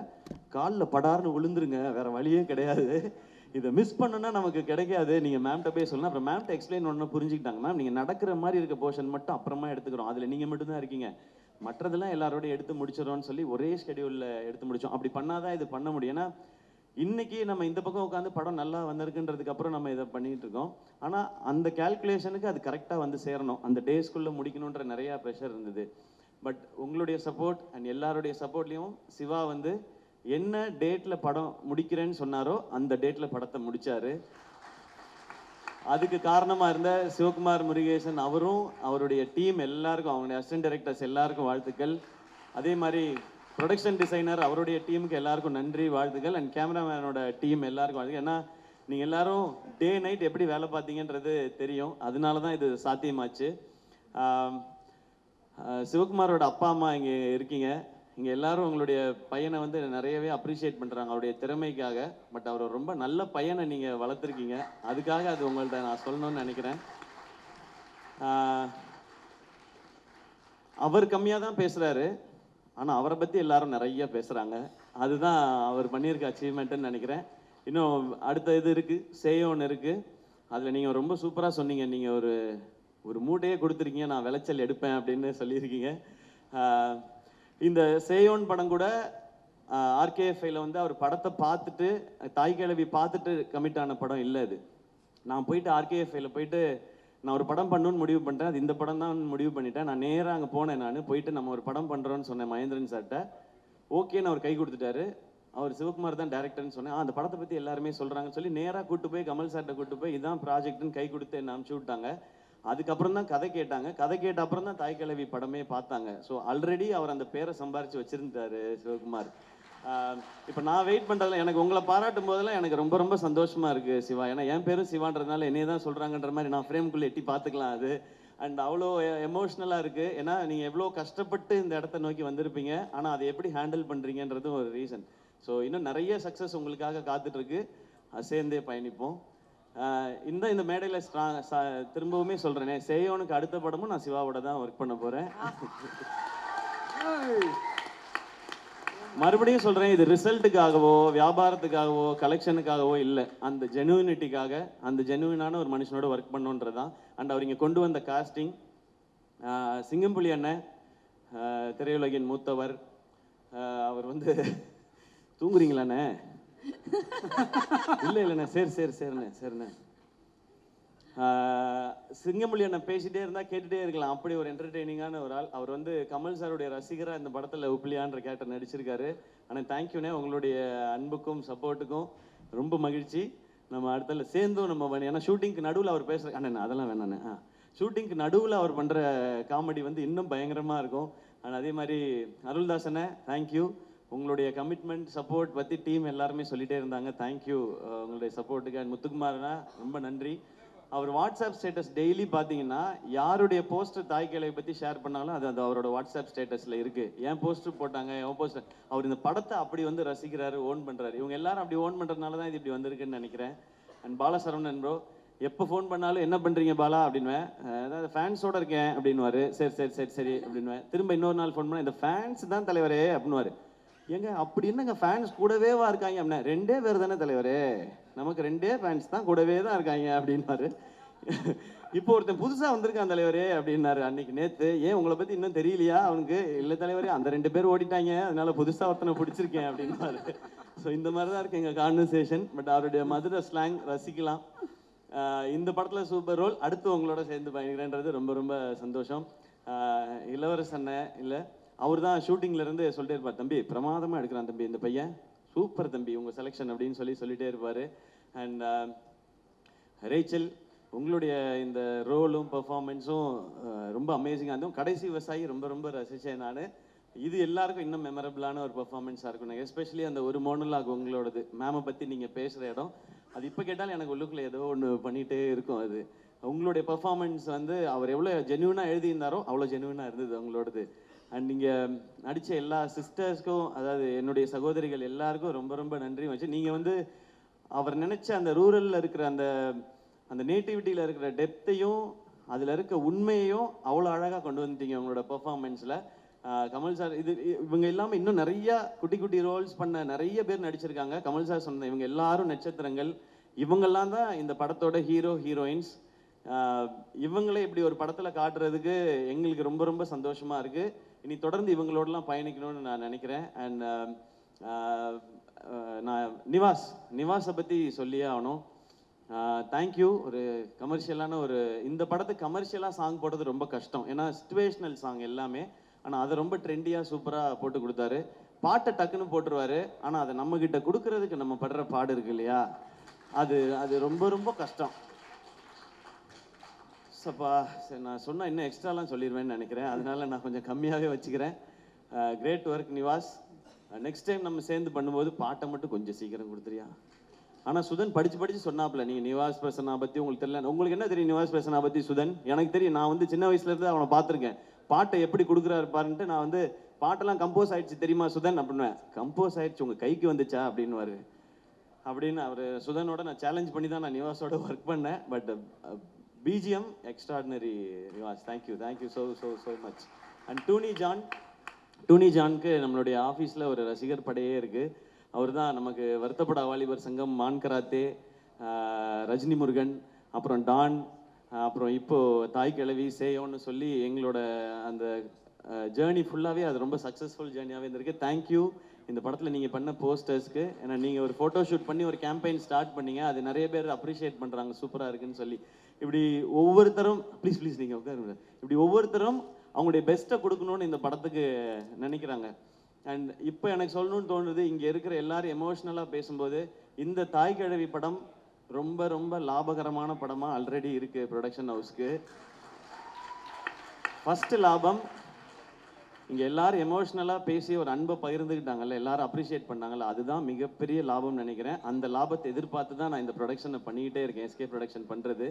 B: காலில் படார்னு விழுந்துருங்க, வேற வழியே கிடையாது, இதை மிஸ் பண்ணுன்னா நமக்கு கிடைக்காது, நீங்கள் மேம்கிட்ட போய் சொல்லணும். அப்புறம் மேம்கிட்ட எக்ஸ்பிளைன் ஒன்று புரிஞ்சுக்கிட்டாங்க. மேம் நீங்கள் நடக்கிற மாதிரி இருக்க போர்ஷன் மட்டும் அப்புறமா எடுத்துக்கிறோம், அதில் நீங்கள் மட்டும்தான் இருக்கீங்க, மற்றதெல்லாம் எல்லாரோடையும் எடுத்து முடிச்சிடறோம்னு சொல்லி ஒரே ஸ்கெடியூலில் எடுத்து முடித்தோம். அப்படி பண்ணாதான் இது பண்ண முடியும். ஏன்னா இன்னைக்கு நம்ம இந்த பக்கம் உட்காந்து படம் நல்லா வந்திருக்குன்றதுக்கு அப்புறம் நம்ம இதை பண்ணிட்டு இருக்கோம். ஆனால் அந்த கேல்குலேஷனுக்கு அது கரெக்டாக வந்து சேரணும், அந்த டேஸ்க்குள்ளே முடிக்கணுன்ற நிறையா ப்ரெஷர் இருந்தது. பட் உங்களுடைய சப்போர்ட் அண்ட் எல்லாருடைய சப்போர்ட்லேயும் சிவா வந்து என்ன டேட்டில் படம் முடிக்கிறேன்னு சொன்னாரோ அந்த டேட்டில் படத்தை முடித்தார். அதுக்கு காரணமாக இருந்த சிவகுமார் முருகேசன் அவரும் அவருடைய டீம் எல்லாருக்கும், அவங்களுடைய அசிஸ்டன்ட் டைரக்டர்ஸ் எல்லாருக்கும் வாழ்த்துக்கள். அதே மாதிரி ப்ரொடக்ஷன் டிசைனர் அவருடைய டீமுக்கு எல்லாருக்கும் நன்றி, வாழ்த்துக்கள். அண்ட் கேமராமேனோட டீம் எல்லாருக்கும் வாழ்த்துக்கள். ஏன்னா நீங்கள் எல்லாரும் டே நைட் எப்படி வேலை பார்த்தீங்கன்றது தெரியும், அதனால தான் இது சாத்தியமாச்சு. சிவகுமாரோட அப்பா அம்மா இங்கே இருக்கீங்க, இங்கே எல்லாரும் உங்களுடைய பையனை வந்து நிறையவே அப்ரிஷியேட் பண்ணுறாங்க அவருடைய திறமைக்காக. பட் அவர் ரொம்ப நல்ல பையனை நீங்கள் வளர்த்துருக்கீங்க, அதுக்காக அது உங்கள்கிட்ட நான் சொல்லணும்னு நினைக்கிறேன். அவர் கம்மியாக தான் பேசுகிறாரு, ஆனால் அவரை பற்றி எல்லாரும் நிறைய பேசுகிறாங்க, அதுதான் அவர் பண்ணியிருக்க அச்சீவ்மெண்ட்டுன்னு நினைக்கிறேன். இன்னும் அடுத்த இது இருக்குது, சேயோன் இருக்குது. அதில் நீங்கள் ரொம்ப சூப்பராக சொன்னீங்க. நீங்கள் ஒரு ஒரு மூட்டையே கொடுத்துருக்கீங்க, நான் விளைச்சல் எடுப்பேன் அப்படின்னு சொல்லியிருக்கீங்க. இந்த சேயோன் படம் கூட ஆர்கேஎஃப்ஐயில் வந்து அவர் படத்தை பார்த்துட்டு, தாய் கிழவி பார்த்துட்டு கமிட் ஆன படம் இல்லை அது. நான் போயிட்டு ஆர்கேஎஃப்ஐயில் போயிட்டு நான் ஒரு படம் பண்ணணும்னு முடிவு பண்ணிட்டேன். அது இந்த படம் தான் முடிவு பண்ணிட்டேன். நான் நேராக அங்கே போனேன். நான் போயிட்டு நம்ம ஒரு படம் பண்ணுறோன்னு சொன்னேன் மகேந்திரன் சார்கிட்ட. ஓகேன்னு அவர் கை கொடுத்துட்டாரு. அவர் சிவகுமார் தான் டேரக்டர்னு சொன்னேன். அந்த படத்தை பற்றி எல்லாருமே சொல்கிறாங்கன்னு சொல்லி நேராக கூட்டு போய் கமல் சார்கிட்ட கூட்டு போய் இதான் ப்ராஜெக்ட்னு கை கொடுத்து என்ன அனுப்பிச்சி விட்டாங்க. அதுக்கப்புறம் தான் கதை கேட்டாங்க. கதை கேட்ட அப்புறம் தான் தாய் கிழவி படமே பார்த்தாங்க. ஸோ ஆல்ரெடி அவர் அந்த பேரை சம்பாரித்து வச்சுருந்தாரு சிவகுமார். இப்போ நான் வெயிட் பண்ணுறதுல எனக்கு உங்களை பாராட்டும் போதெல்லாம் எனக்கு ரொம்ப ரொம்ப சந்தோஷமாக இருக்குது சிவா. ஏன்னா என் பேரும் சிவான்றதுனால என்னையே தான் சொல்கிறாங்கன்ற மாதிரி நான் ஃப்ரேம்குள்ளே எட்டி பார்த்துக்கலாம் அது. அண்ட் அவ்வளோ எமோஷ்னலாக இருக்குது. ஏன்னா நீங்கள் எவ்வளோ கஷ்டப்பட்டு இந்த இடத்த நோக்கி வந்திருப்பீங்க. ஆனால் அதை எப்படி ஹேண்டில் பண்ணுறீங்கன்றதும் ஒரு ரீசன். ஸோ இன்னும் நிறைய சக்ஸஸ் உங்களுக்காக காத்துட்ருக்கு. சேர்ந்தே பயணிப்போம். இந்த மேடையில் திரும்பவுமே சொல்கிறேனே, சேயோனுக்கு அடுத்த படமும் நான் சிவாவோட தான் ஒர்க் பண்ண போகிறேன். மறுபடியும் சொல்கிறேன், இது ரிசல்ட்டுக்காகவோ வியாபாரத்துக்காகவோ கலெக்ஷனுக்காகவோ இல்லை. அந்த ஜெனுவினிட்டிக்காக, அந்த ஜெனுவினான ஒரு மனுஷனோட ஒர்க் பண்ணுன்றது தான். அண்ட் அவர் இங்கே கொண்டு வந்த காஸ்டிங், சிங்கம்புலி அண்ணன் திரையுலகின் மூத்தவர். அவர் வந்து தூங்குறீங்களாண்ணே? இல்லை இல்லைண்ணே, சரிண்ணே. சிங்கமொழி அண்ணன் பேசிட்டே இருந்தால் கேட்டுகிட்டே இருக்கலாம். அப்படி ஒரு என்டர்டெய்னிங்கான ஒரு ஆள். அவர் வந்து கமல் சாருடைய ரசிகராக இந்த படத்தில் உப்ளியான்ற கேரக்டர் நடிச்சிருக்காரு. ஆனால் தேங்க்யூண்ணே, உங்களுடைய அன்புக்கும் சப்போர்ட்டுக்கும் ரொம்ப மகிழ்ச்சி. நம்ம அடுத்தல சேர்ந்தும் நம்ம ஏன்னா ஷூட்டிங்க்கு நடுவில் அவர் பேசுகிற அண்ணன் அதெல்லாம் வேணாண்ணே. ஷூட்டிங்க்கு நடுவில் அவர் பண்ணுற காமெடி வந்து இன்னும் பயங்கரமாக இருக்கும். ஆனால் அதே மாதிரி அருள்தாசனை தேங்க்யூ. உங்களுடைய கமிட்மெண்ட் சப்போர்ட் பற்றி டீம் எல்லாருமே சொல்லிகிட்டே இருந்தாங்க. தேங்க்யூ உங்களுடைய சப்போர்ட்டுக்கு. அண்ட் முத்துக்குமார்னா ரொம்ப நன்றி. அவர் வாட்ஸ்அப் ஸ்டேட்டஸ் டெய்லி பார்த்தீங்கன்னா யாருடைய போஸ்டர் தாய் கிழவி பற்றி ஷேர் பண்ணாலும் அது அவரோட வாட்ஸ்அப் ஸ்டேட்டஸில் இருக்குது. ஏன் போஸ்டர் போட்டாங்க, என் போஸ்டர். அவர் இந்த படத்தை அப்படி வந்து ரசிக்கிறாரு, ஓன் பண்ணுறாரு. இவங்க எல்லாரும் அப்படி ஓன் பண்ணுறதுனால தான் இது இப்படி வந்திருக்குன்னு நினைக்கிறேன். அண்ட் பாலசரவணன் ப்ரோ எப்போ ஃபோன் பண்ணாலும் என்ன பண்ணுறீங்க பாலா அப்படின்வேன். அதாவது ஃபேன்ஸோடு இருக்கேன் அப்படின்வாரு. சரி அப்படின்வேன். திரும்ப இன்னொரு நாள் ஃபோன் பண்ண இந்த ஃபேன்ஸ் தான் தலைவரே அப்படின்வாரு. ஏங்க அப்படி என்னங்க ஃபேன்ஸ் கூடவேவா இருக்காங்க அப்படின்னா, 2 பேர் தானே தலைவரே, நமக்கு 2 ஃபேன்ஸ் தான் கூடவே தான் இருக்காங்க அப்படின்னாரு. இப்போ ஒருத்தன் புதுசாக வந்திருக்கான் தலைவரே அப்படின்னாரு அன்னைக்கு நேற்று. ஏன் உங்களை பற்றி இன்னும் தெரியலையா அவனுக்கு? இல்லை தலைவரே, அந்த 2 பேர் ஓடிட்டாங்க, அதனால புதுசாக ஒருத்தனை பிடிச்சிருக்கேன் அப்படின்னாரு. ஸோ இந்த மாதிரி தான் இருக்கு எங்கள் கான்வர்சேஷன். பட் அவருடைய மதுரை ஸ்லாங் ரசிக்கலாம். இந்த படத்தில் சூப்பர் ரோல். அடுத்து உங்களோட சேர்ந்து பயணிக்கிறேன்றது ரொம்ப ரொம்ப சந்தோஷம். இளவரசண்ண இல்லை, அவர் தான் ஷூட்டிங்லேருந்து சொல்லிட்டே இருப்பார், தம்பி பிரமாதமாக எடுக்கிறான் தம்பி இந்த பையன், சூப்பர் தம்பி உங்கள் செலெக்ஷன் அப்படின்னு சொல்லிட்டே இருப்பார். அண்ட் ரேச்சல், உங்களுடைய இந்த ரோலும் பெர்ஃபார்மன்ஸும் ரொம்ப அமேசிங்காக இருந்தும். கடைசி விவசாயி ரொம்ப ரொம்ப ரசித்தேன் நான். இது எல்லாருக்கும் இன்னும் மெமரபிளான ஒரு பெர்ஃபார்மன்ஸாக இருக்கும். எஸ்பெஷலி அந்த ஒரு மோனலாக் உங்களோடது, மேமை பற்றி நீங்கள் பேசுகிற இடம், அது இப்போ கேட்டாலும் எனக்கு உள்ளுக்குள்ளே ஏதோ ஒன்று பண்ணிகிட்டே இருக்கும். அது உங்களுடைய பெர்ஃபார்மன்ஸ் வந்து அவர் எவ்வளோ ஜென்யூனாக எழுதியிருந்தாரோ அவ்வளோ ஜென்யூனாக இருந்தது உங்களோடது. அண்ட் நீங்கள் நடித்த எல்லா சிஸ்டர்ஸ்க்கும், அதாவது என்னுடைய சகோதரிகள் எல்லாருக்கும் ரொம்ப ரொம்ப நன்றி வச்சு. நீங்கள் வந்து அவர் நினச்ச அந்த ரூரலில் இருக்கிற அந்த நேட்டிவிட்டியில் இருக்கிற டெப்த்தையும் அதில் இருக்க உண்மையையும் அவ்வளோ அழகாக கொண்டு வந்துட்டீங்க உங்களோட பெர்ஃபார்மன்ஸில். கமல் சார் இவங்க இல்லாமல் இன்னும் நிறையா குட்டி குட்டி ரோல்ஸ் பண்ண நிறைய பேர் நடிச்சிருக்காங்க. கமல் சார் சொன்ன இவங்க எல்லாரும் நட்சத்திரங்கள். இவங்கெல்லாம் தான் இந்த படத்தோட ஹீரோயின்ஸ். இவங்களே இப்படி ஒரு படத்தில் காட்டுறதுக்கு எங்களுக்கு ரொம்ப ரொம்ப சந்தோஷமாக இருக்குது. இனி தொடர்ந்து இவங்களோடலாம் பயணிக்கணும்னு நான் நினைக்கிறேன். அண்ட் நான் நிவாஸை பற்றி சொல்லியே ஆகணும். தேங்க்யூ. ஒரு கமர்ஷியலான இந்த படத்துக்கு கமர்ஷியலாக சாங் போடுறது ரொம்ப கஷ்டம், ஏன்னா சிச்சுவேஷ்னல் சாங் எல்லாமே. ஆனால் அதை ரொம்ப ட்ரெண்டியாக சூப்பராக போட்டு கொடுத்தாரு. பாட்டை டக்குன்னு போட்டுருவாரு, ஆனால் அதை நம்மக்கிட்ட கொடுக்கறதுக்கு நம்ம படுற பாடு இருக்கு இல்லையா, அது ரொம்ப ரொம்ப கஷ்டம். சப்பா சரி, நான் சொன்னால் இன்னும் எக்ஸ்ட்ராலாம் சொல்லிடுவேன்னு நினைக்கிறேன். அதனால நான் கொஞ்சம் கம்மியாகவே வச்சுக்கிறேன். Great work Nivas. Next time நம்ம சேர்ந்து பண்ணும்போது பாட்டை மட்டும் கொஞ்சம் சீக்கிரம் கொடுத்துறியா? ஆனால் சுதன் படித்து சொன்னாப்புல, நீங்கள் நிவாஸ் பிரசன்னா பற்றி உங்களுக்கு தெரியல. உங்களுக்கு என்ன தெரியும் நிவாஸ் பிரசன்னா பற்றி சுதன்? எனக்கு தெரியும். நான் வந்து சின்ன வயசுலேருந்து அவனை பார்த்துருக்கேன். பாட்டை எப்படி கொடுக்குறாரு பாருன்ட்டு நான் வந்து பாட்டெல்லாம் கம்போஸ் ஆயிடுச்சு தெரியுமா சுதன் அப்படின்னுவேன். கம்போஸ் ஆயிடுச்சு உங்கள் கைக்கு வந்துச்சா அப்படின்னுவாரு. அப்படின்னு அவர் சுதனோட நான் சேலஞ்ச் பண்ணி தான் நான் நிவாஸோட ஒர்க் பண்ணேன். But BGM extraordinary Nivas. Thank you so much. And Tuney John, Tuney ஜானுக்கு நம்மளுடைய ஆஃபீஸில் ஒரு ரசிகர் படையே இருக்குது. அவர் தான் நமக்கு வருத்தப்பட வாலிபர் சங்கம், மான் கராத்தே, ரஜினி முருகன், அப்புறம் டான், அப்புறம் இப்போது தாய் கிழவி, சேயோன்னு சொல்லி எங்களோட அந்த ஜேர்னி ஃபுல்லாகவே அது ரொம்ப சக்ஸஸ்ஃபுல் ஜேர்னியாகவே இருந்திருக்கு. தேங்க்யூ இந்த படத்தில் நீங்கள் பண்ண போஸ்டர்ஸ்க்கு. ஏன்னா நீங்கள் ஒரு ஃபோட்டோ ஷூட் பண்ணி ஒரு கேம்பெயின் ஸ்டார்ட் பண்ணீங்க, அது நிறைய பேர் அப்ரிஷியேட் பண்ணுறாங்க, சூப்பராக இருக்குன்னு சொல்லி. இப்படி ஒவ்வொருத்தரும் ப்ளீஸ் நீங்கள் உட்காருங்க, இப்படி ஒவ்வொருத்தரும் அவங்களுடைய பெஸ்ட்டை கொடுக்கணும்னு இந்த படத்துக்கு நினைக்கிறாங்க. அண்ட் இப்போ எனக்கு சொல்லணும்னு தோணுது, இங்கே இருக்கிற எல்லாரும் எமோஷ்னலாக பேசும்போது இந்த தாய் கிழவி படம் ரொம்ப ரொம்ப லாபகரமான படமாக ஆல்ரெடி இருக்குது ப்ரொடக்ஷன் ஹவுஸ்க்கு. ஃபஸ்ட்டு லாபம், இங்கே எல்லாரும் எமோஷ்னலாக பேசி ஒரு அன்பை பகிர்ந்துக்கிட்டாங்கல்ல, எல்லாரும் அப்ரிஷியேட் பண்ணாங்கல்ல, அதுதான் மிகப்பெரிய லாபம்னு நினைக்கிறேன். அந்த லாபத்தை எதிர்பார்த்து தான் நான் இந்த ப்ரொடக்ஷனை பண்ணிக்கிட்டே இருக்கேன், எஸ்கே ப்ரொடக்ஷன் பண்ணுறது.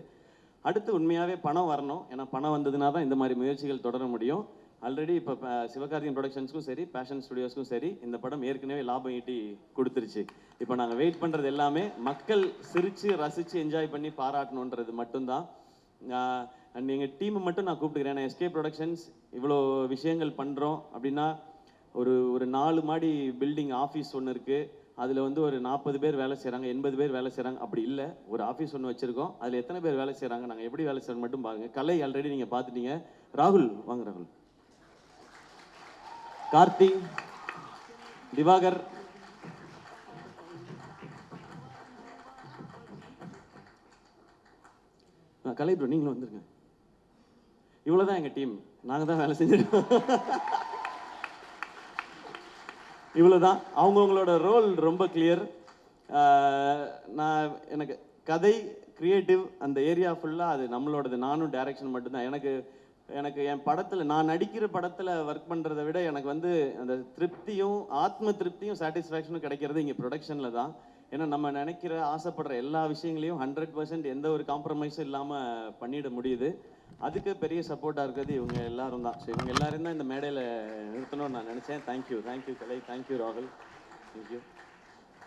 B: அடுத்து உண்மையாகவே பணம் வரணும், ஏன்னா பணம் வந்ததுனா தான் இந்த மாதிரி முயற்சிகள் தொடர முடியும். ஆல்ரெடி இப்போ சிவகார்த்திகேயன் ப்ரொடக்ஷன்ஸ்க்கும் சரி, பேஷன் ஸ்டுடியோஸ்க்கும் சரி, இந்த படம் ஏற்கனவே லாபம் ஈட்டி கொடுத்துருச்சு. இப்போ நாங்கள் வெயிட் பண்ணுறது எல்லாமே மக்கள் சிரித்து ரசித்து என்ஜாய் பண்ணி பாராட்டணுன்றது மட்டும்தான். அண்ட் எங்கள் டீமை மட்டும் நான் கூப்பிட்டுக்கிறேன். நான் எஸ்கே ப்ரொடக்ஷன்ஸ் இவ்வளோ விஷயங்கள் பண்ணுறோம் அப்படின்னா, ஒரு 4 மாடி பில்டிங் ஆஃபீஸ் ஒன்று இருக்குது, அதில் வந்து ஒரு 40 பேர் வேலை செய்கிறாங்க, 80 பேர் வேலை செய்கிறாங்க. அப்படி இல்லை, ஒரு ஆஃபீஸ் ஒன்று வச்சுருக்கோம், அதில் எத்தனை பேர் வேலை செய்கிறாங்க, நாங்கள் எப்படி வேலை செய்கிறோம் மட்டும் பாருங்கள். கலை ஆல்ரெடி நீங்கள் பார்த்துட்டீங்க. ராகுல் வாங்க, ராகுல், கார்த்தி, திவாகர், கலை ப்ரோ நீங்களும் வந்துருங்க. இவ்வளோதான் எங்கள் டீம், நாங்கள் தான் வேலை செஞ்சிருக்கோம். இவ்வளோதான். அவங்கவுங்களோட ரோல் ரொம்ப கிளியர். எனக்கு கதை, கிரியேட்டிவ், அந்த ஏரியா ஃபுல்லாக அது நம்மளோடது. நானும் டைரக்ஷன் மட்டும்தான். எனக்கு என் படத்தில், நான் நடிக்கிற படத்தில் ஒர்க் பண்ணுறதை விட எனக்கு வந்து அந்த திருப்தியும் ஆத்ம திருப்தியும் சாட்டிஸ்ஃபேக்ஷனும் கிடைக்கிறது இங்கே ப்ரொடக்ஷனில் தான். ஏன்னா நம்ம நினைக்கிற ஆசைப்படுற எல்லா விஷயங்களையும் 100% எந்த ஒரு காம்ப்ரமைஸும் இல்லாமல் பண்ணிட முடியுது. அதுக்கு பெரிய சப்போர்ட்டாக இருக்கிறது இவங்க எல்லாரும் தான். ஸோ இவங்க எல்லாரும் தான் இந்த மேடையில் நிறுத்தணும்னு நான் நினச்சேன். தேங்க்யூ கலை, தேங்க்யூ ராகுல், தேங்க்யூ.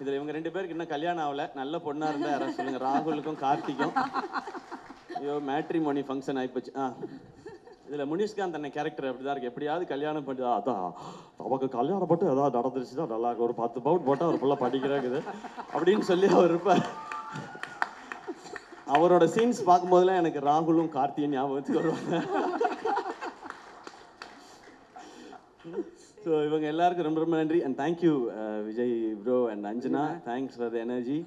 B: இதில் இவங்க 2 பேருக்கு இன்னும் கல்யாணம் ஆகலை. நல்ல பொண்ணாக இருந்தால் யாராவது சொல்லுங்கள், ராகுலுக்கும் கார்த்திக்கும். ஐயோ மேட்ரிமோனி ஃபங்க்ஷன் ஆகிப்போச்சு. இதில் முனிஷ்காந்த் அண்ணன் கேரக்டர் அப்படி தான் இருக்குது. எப்படியாவது கல்யாணம் பண்ணி அதான் நமக்கு கல்யாணம் போட்டு ஏதாவது நடந்துருச்சு தான் நல்லா இருக்கும், ஒரு 10 பவுன் போட்டால் ஒரு ஃபுல்லாக படிக்கிறாங்குது அப்படின்னு சொல்லி அவர் இருப்பார். அவரோட சீன்ஸ் பார்க்கும்போதெல்லாம் எனக்கு ராகுலும் கார்த்தியும் ஞாபகத்துக்கு வருவாங்க. ஸோ இவங்க எல்லாருக்கும் ரொம்ப ரொம்ப நன்றி. And thank you Vijay bro and Anjana, thanks for the energy.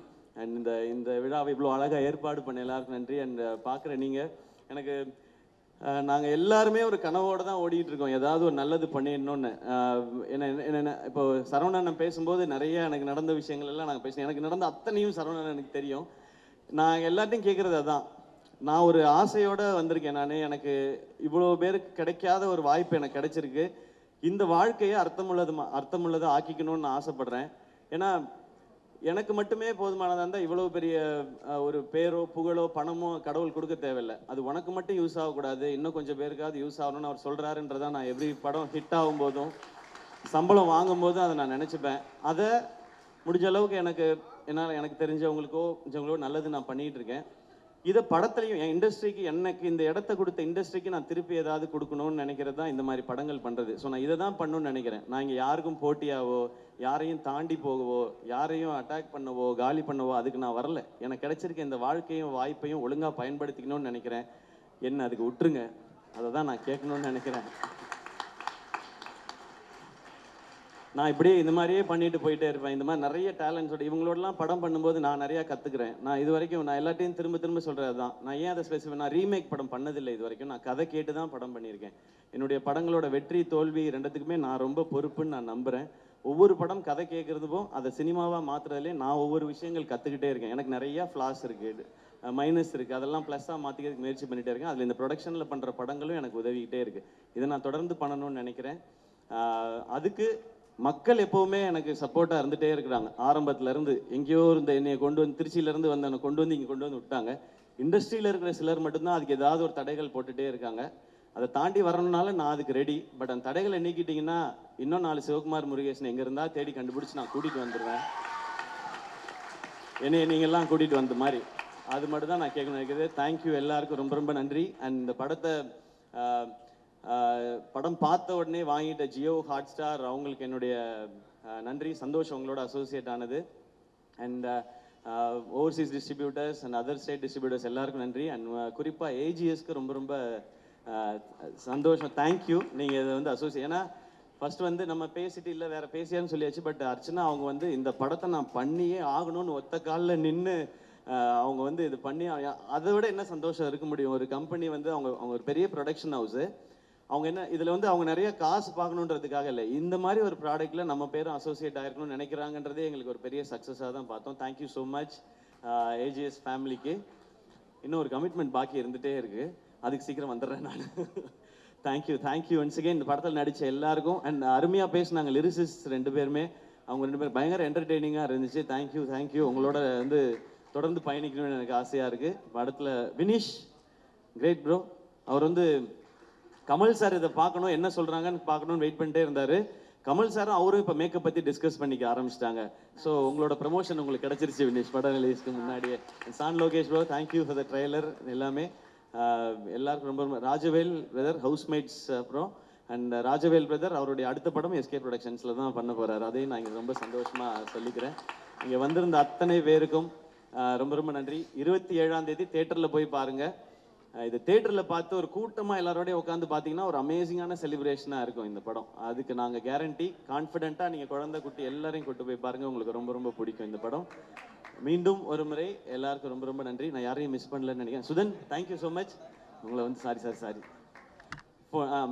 B: And இந்த விழாவை இவ்வளோ அழகாக ஏற்பாடு பண்ண எல்லாருக்கும் நன்றி. அண்ட் பார்க்குற நீங்கள், எனக்கு நாங்கள் எல்லாருமே ஒரு கனவோடு தான் ஓடிட்டு இருக்கோம், ஏதாவது ஒரு நல்லது பண்ணிடணும்னு. என்ன இப்போ சரவணன் பேசும்போது நிறைய எனக்கு நடந்த விஷயங்கள் எல்லாம் நாங்கள் பேசினோம். எனக்கு நடந்த அத்தனையும் சரவணன் எனக்கு தெரியும். நான் எல்லாத்தையும் கேட்குறது அதான். நான் ஒரு ஆசையோடு வந்திருக்கேன். எனக்கு இவ்வளோ பேருக்கு கிடைக்காத ஒரு வாய்ப்பு எனக்கு கிடைச்சிருக்கு. இந்த வாழ்க்கையை அர்த்தமுள்ளதை ஆக்கிக்கணும்னு நான் ஆசைப்படுறேன். ஏன்னா எனக்கு மட்டுமே போதுமானதாக இருந்தால் இவ்வளோ பெரிய ஒரு பேரோ புகழோ பணமோ கடவுள் கொடுக்க தேவையில்லை. அது உனக்கு மட்டும் யூஸ் ஆகக்கூடாது, இன்னும் கொஞ்சம் பேருக்காவது யூஸ் ஆகணும்னு அவர் சொல்கிறாருன்றதான் நான் எவ்ரி படம் ஹிட் ஆகும் போதும் சம்பளம் வாங்கும் போதும் அதை நான் நினச்சிப்பேன். அதை முடிஞ்ச அளவுக்கு எனக்கு தெரிஞ்சவங்களுக்கோ நல்லது நான் பண்ணிகிட்டு இருக்கேன். இதை படத்துலையும் என் இண்டஸ்ட்ரிக்கு, எனக்கு இந்த இடத்த கொடுத்த இண்டஸ்ட்ரிக்கு நான் திருப்பி ஏதாவது கொடுக்கணும்னு நினைக்கிறது தான் இந்த மாதிரி படங்கள் பண்ணுறது. ஸோ நான் இதை தான் பண்ணணும்னு நினைக்கிறேன். நான் இங்கே யாருக்கும் போட்டியாவோ, யாரையும் தாண்டி போகவோ, யாரையும் அட்டாக் பண்ணவோ, காலி பண்ணவோ அதுக்கு நான் வரல. எனக்கு கிடைச்சிருக்க இந்த வாழ்க்கையும் வாய்ப்பையும் ஒழுங்காக பயன்படுத்திக்கணும்னு நினைக்கிறேன். என்ன அதுக்கு விட்டுருங்க, அதை தான் நான் கேட்கணும்னு நினைக்கிறேன். நான் இப்படியே இந்த மாதிரியே பண்ணிட்டு போயிட்டே இருப்பேன். இந்த மாதிரி நிறைய டேலண்ட்ஸோட இவங்களோடலாம் படம் பண்ணும்போது நான் நிறையா கற்றுக்குறேன். நான் இது வரைக்கும் நான் எல்லாத்தையும் திரும்ப சொல்கிறது தான். நான் ஏன் அதை நான் ரீமேக் படம் பண்ணதில்லை இது வரைக்கும். நான் கதை கேட்டு தான் படம் பண்ணியிருக்கேன். என்னுடைய படங்களோட வெற்றி தோல்வி ரெண்டுத்துக்குமே நான் ரொம்ப பொறுப்புன்னு நான் நம்புகிறேன். ஒவ்வொரு படம் கதை கேட்குறதுக்கும் அதை சினிமாவாக மாற்றுறதுலேயே நான் ஒவ்வொரு விஷயங்கள் கற்றுக்கிட்டே இருக்கேன். எனக்கு நிறையா ஃப்ளாஸ் இருக்குது, மைனஸ் இருக்குது, அதெல்லாம் ப்ளஸ்ஸாக மாற்றிக்கிறதுக்கு முயற்சி பண்ணிகிட்டே இருக்கேன். அதில் இந்த ப்ரொடக்ஷனில் பண்ணுற படங்களும் எனக்கு உதவிக்கிட்டே இருக்குது. இதை நான் தொடர்ந்து பண்ணணும்னு நினைக்கிறேன். அதுக்கு மக்கள் எப்போவுமே எனக்கு சப்போர்ட்டாக இருந்துகிட்டே இருக்கிறாங்க. ஆரம்பத்துலேருந்து எங்கேயோ இருந்த என்னையை கொண்டு வந்து, திருச்சியிலேருந்து வந்தவனை கொண்டு வந்து இங்கே கொண்டு வந்து விட்டாங்க. இண்டஸ்ட்ரியில் இருக்கிற சிலர் மட்டும்தான் அதுக்கு ஏதாவது ஒரு தடைகள் போட்டுகிட்டே இருக்காங்க. அதை தாண்டி வரணுனால நான் அதுக்கு ரெடி. பட் அந்த தடைகளை நீக்கிட்டிங்கன்னா இன்னும் 4 சிவகுமார் முருகேசன் எங்கே இருந்தால் தேடி கண்டுபிடிச்சி நான் கூட்டிகிட்டு வந்துடுவேன். என்னையை நீங்கள்லாம் கூட்டிகிட்டு வந்த மாதிரி. அது மட்டும் தான் நான் கேட்கணும் நினைக்கிறது. தேங்க்யூ எல்லாருக்கும் ரொம்ப ரொம்ப நன்றி. அண்ட் இந்த படத்தை படம் பார்த்த உடனே வாங்கிட்ட ஜியோ ஹாட் ஸ்டார் அவங்களுக்கு என்னுடைய நன்றி, சந்தோஷம் உங்களோட அசோசியேட் ஆனது. And Overseas distributors and other state distributors எல்லாருக்கும் நன்றி. அண்ட் குறிப்பாக ஏஜிஎஸ்க்கு ரொம்ப ரொம்ப சந்தோஷம், தேங்க்யூ. நீங்கள் இதை வந்து அசோசியேட், ஏன்னா ஃபர்ஸ்ட் வந்து நம்ம பேசிட்டு இல்லை வேற பேசியான்னு சொல்லியாச்சு. பட் அர்ச்சனா அவங்க வந்து இந்த படத்தை நான் பண்ணியே ஆகணும்னு ஒத்த காலில் நின்று அவங்க வந்து இது பண்ணி, அதை விட என்ன சந்தோஷம் இருக்க முடியும்? ஒரு கம்பெனி வந்து அவங்க ஒரு பெரிய ப்ரொடக்ஷன் ஹவுஸு, அவங்க என்ன இதில் வந்து அவங்க நிறைய காசு பார்க்கணுன்றதுக்காக இல்லை, இந்த மாதிரி ஒரு ப்ராடக்ட்டில் நம்ம பேரும் அசோசியேட் ஆகிருக்கணும்னு நினைக்கிறாங்கன்றதே எங்களுக்கு ஒரு பெரிய சக்ஸஸாக தான் பார்த்தோம். தேங்க்யூ ஸோ மச் ஏஜிஎஸ் ஃபேமிலிக்கு. இன்னும் ஒரு கமிட்மெண்ட் பாக்கி இருந்துகிட்டே இருக்குது, அதுக்கு சீக்கிரம் வந்துடுறேன் நான். Thank you once again. இந்த படத்தில் நடித்த எல்லாருக்கும் அண்ட் அருமையாக பேசினாங்க லிரிசிஸ்ட் 2 பேருமே. அவங்க 2 பேரும் பயங்கர என்டர்டெய்னிங்காக இருந்துச்சு. தேங்க்யூ. உங்களோட வந்து தொடர்ந்து பயணிக்கணும்னு எனக்கு ஆசையாக இருக்குது. படத்தில் வினிஷ் கிரேட் ப்ரோ. அவர் வந்து கமல் சார் இதை பார்க்கணும் என்ன சொல்கிறாங்கன்னு பார்க்கணுன்னு வெயிட் பண்ணிட்டே இருந்தார். கமல் சாரும் அவரும் இப்போ மேக்கப் பற்றி டிஸ்கஸ் பண்ணிக்க ஆரம்பிச்சிட்டாங்க. ஸோ உங்களோட ப்ரமோஷன் உங்களுக்கு கிடச்சிருச்சு வினிஷ், படம் ரிலீஸ்க்கு முன்னாடியே. சான் Lokesh bro, thank you for the trailer எல்லாமே. எல்லாருக்கும் ரொம்ப ராஜவேல் பிரதர் ஹவுஸ்மேட்ஸ் அப்புறம் அண்ட் ராஜவேல் பிரதர் அவருடைய அடுத்த படம் எஸ்கே ப்ரொடக்ஷன்ஸில் தான் பண்ண போகிறார். அதையும் நான் இங்கே ரொம்ப சந்தோஷமாக சொல்லிக்கிறேன். இங்கே வந்திருந்த அத்தனை பேருக்கும் ரொம்ப நன்றி. 27ஆம் தேதி தேட்டரில் போய் பாருங்கள். இது தேட்டரில் பார்த்து ஒரு கூட்டமாக எல்லாரோடையும் உட்காந்து பார்த்தீங்கன்னா ஒரு அமேசிங்கான செலிப்ரேஷனாக இருக்கும் இந்த படம். அதுக்கு நாங்கள் கேரண்டி. கான்ஃபிடென்ட்டாக நீங்கள் குழந்தை குட்டி எல்லாரையும் கூட்டு போய் பாருங்கள், உங்களுக்கு ரொம்ப பிடிக்கும் இந்த படம். மீண்டும் ஒரு முறை எல்லாருக்கும் ரொம்ப நன்றி. நான் யாரையும் மிஸ் பண்ணலன்னு நினைக்கிறேன். Sudhan, thank you so much. உங்களை வந்து சாரி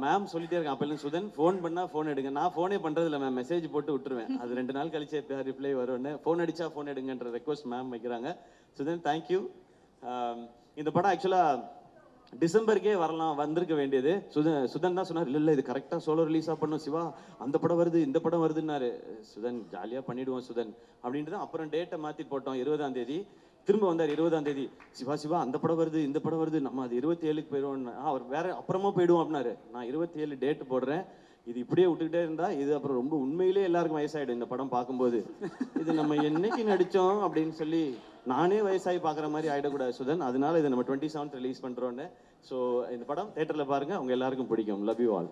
B: மேம் சொல்லிட்டே இருக்கேன் அப்போல்லாம், சுதன் ஃபோன் பண்ணால் ஃபோன் எடுங்க. நான் ஃபோனே பண்ணுறதில்ல மேம், மெசேஜ் போட்டு விட்டுருவேன். அது 2 நாள் கழிச்சு எப்போ ரிப்ளை வரும்னு, ஃபோன் அடித்தா ஃபோன் எடுங்கன்ற ரெக்வஸ்ட் மேம் வைக்கிறாங்க. சுதன் தேங்க்யூ. இந்த படம் ஆக்சுவலாக டிசம்பருக்கே வந்திருக்க வேண்டியது. சுதன் தான் சொன்னார், இல்லை இது கரெக்டாக சோலோ ரிலீஸாக பண்ணும் சிவா, அந்த படம் வருது இந்த படம் வருதுன்னாரு. சுதன் ஜாலியாக பண்ணிவிடுவோம் சுதன் அப்படின்ட்டு தான் அப்புறம் டேட்டை மாற்றி போட்டோம். 20ஆம் தேதி திரும்ப வந்தார். 20ஆம் தேதி சிவா அந்த படம் வருது இந்த படம் வருது, நம்ம அது 27க்கு போயிடுவோம்னு. அவர் வேற அப்புறமா போயிடுவோம் அப்படின்னாரு. நான் 27 டேட்டு போடுறேன், இது இப்படியே விட்டுக்கிட்டே இருந்தா இது அப்புறம் ரொம்ப உண்மையிலே எல்லாருக்கும் வயசாயிடும் இந்த படம் பார்க்கும்போது. இது நம்ம என்னைக்கு நடித்தோம் அப்படின்னு சொல்லி நானே வயசாகி பார்க்குற மாதிரி ஆகிடக்கூடாது சுதன். அதனால இதை நம்ம 27th ரிலீஸ் பண்ணுறோன்னு. ஸோ இந்த படம் தேட்டரில் பாருங்கள், அவங்க எல்லாருக்கும் பிடிக்கும். Love you all.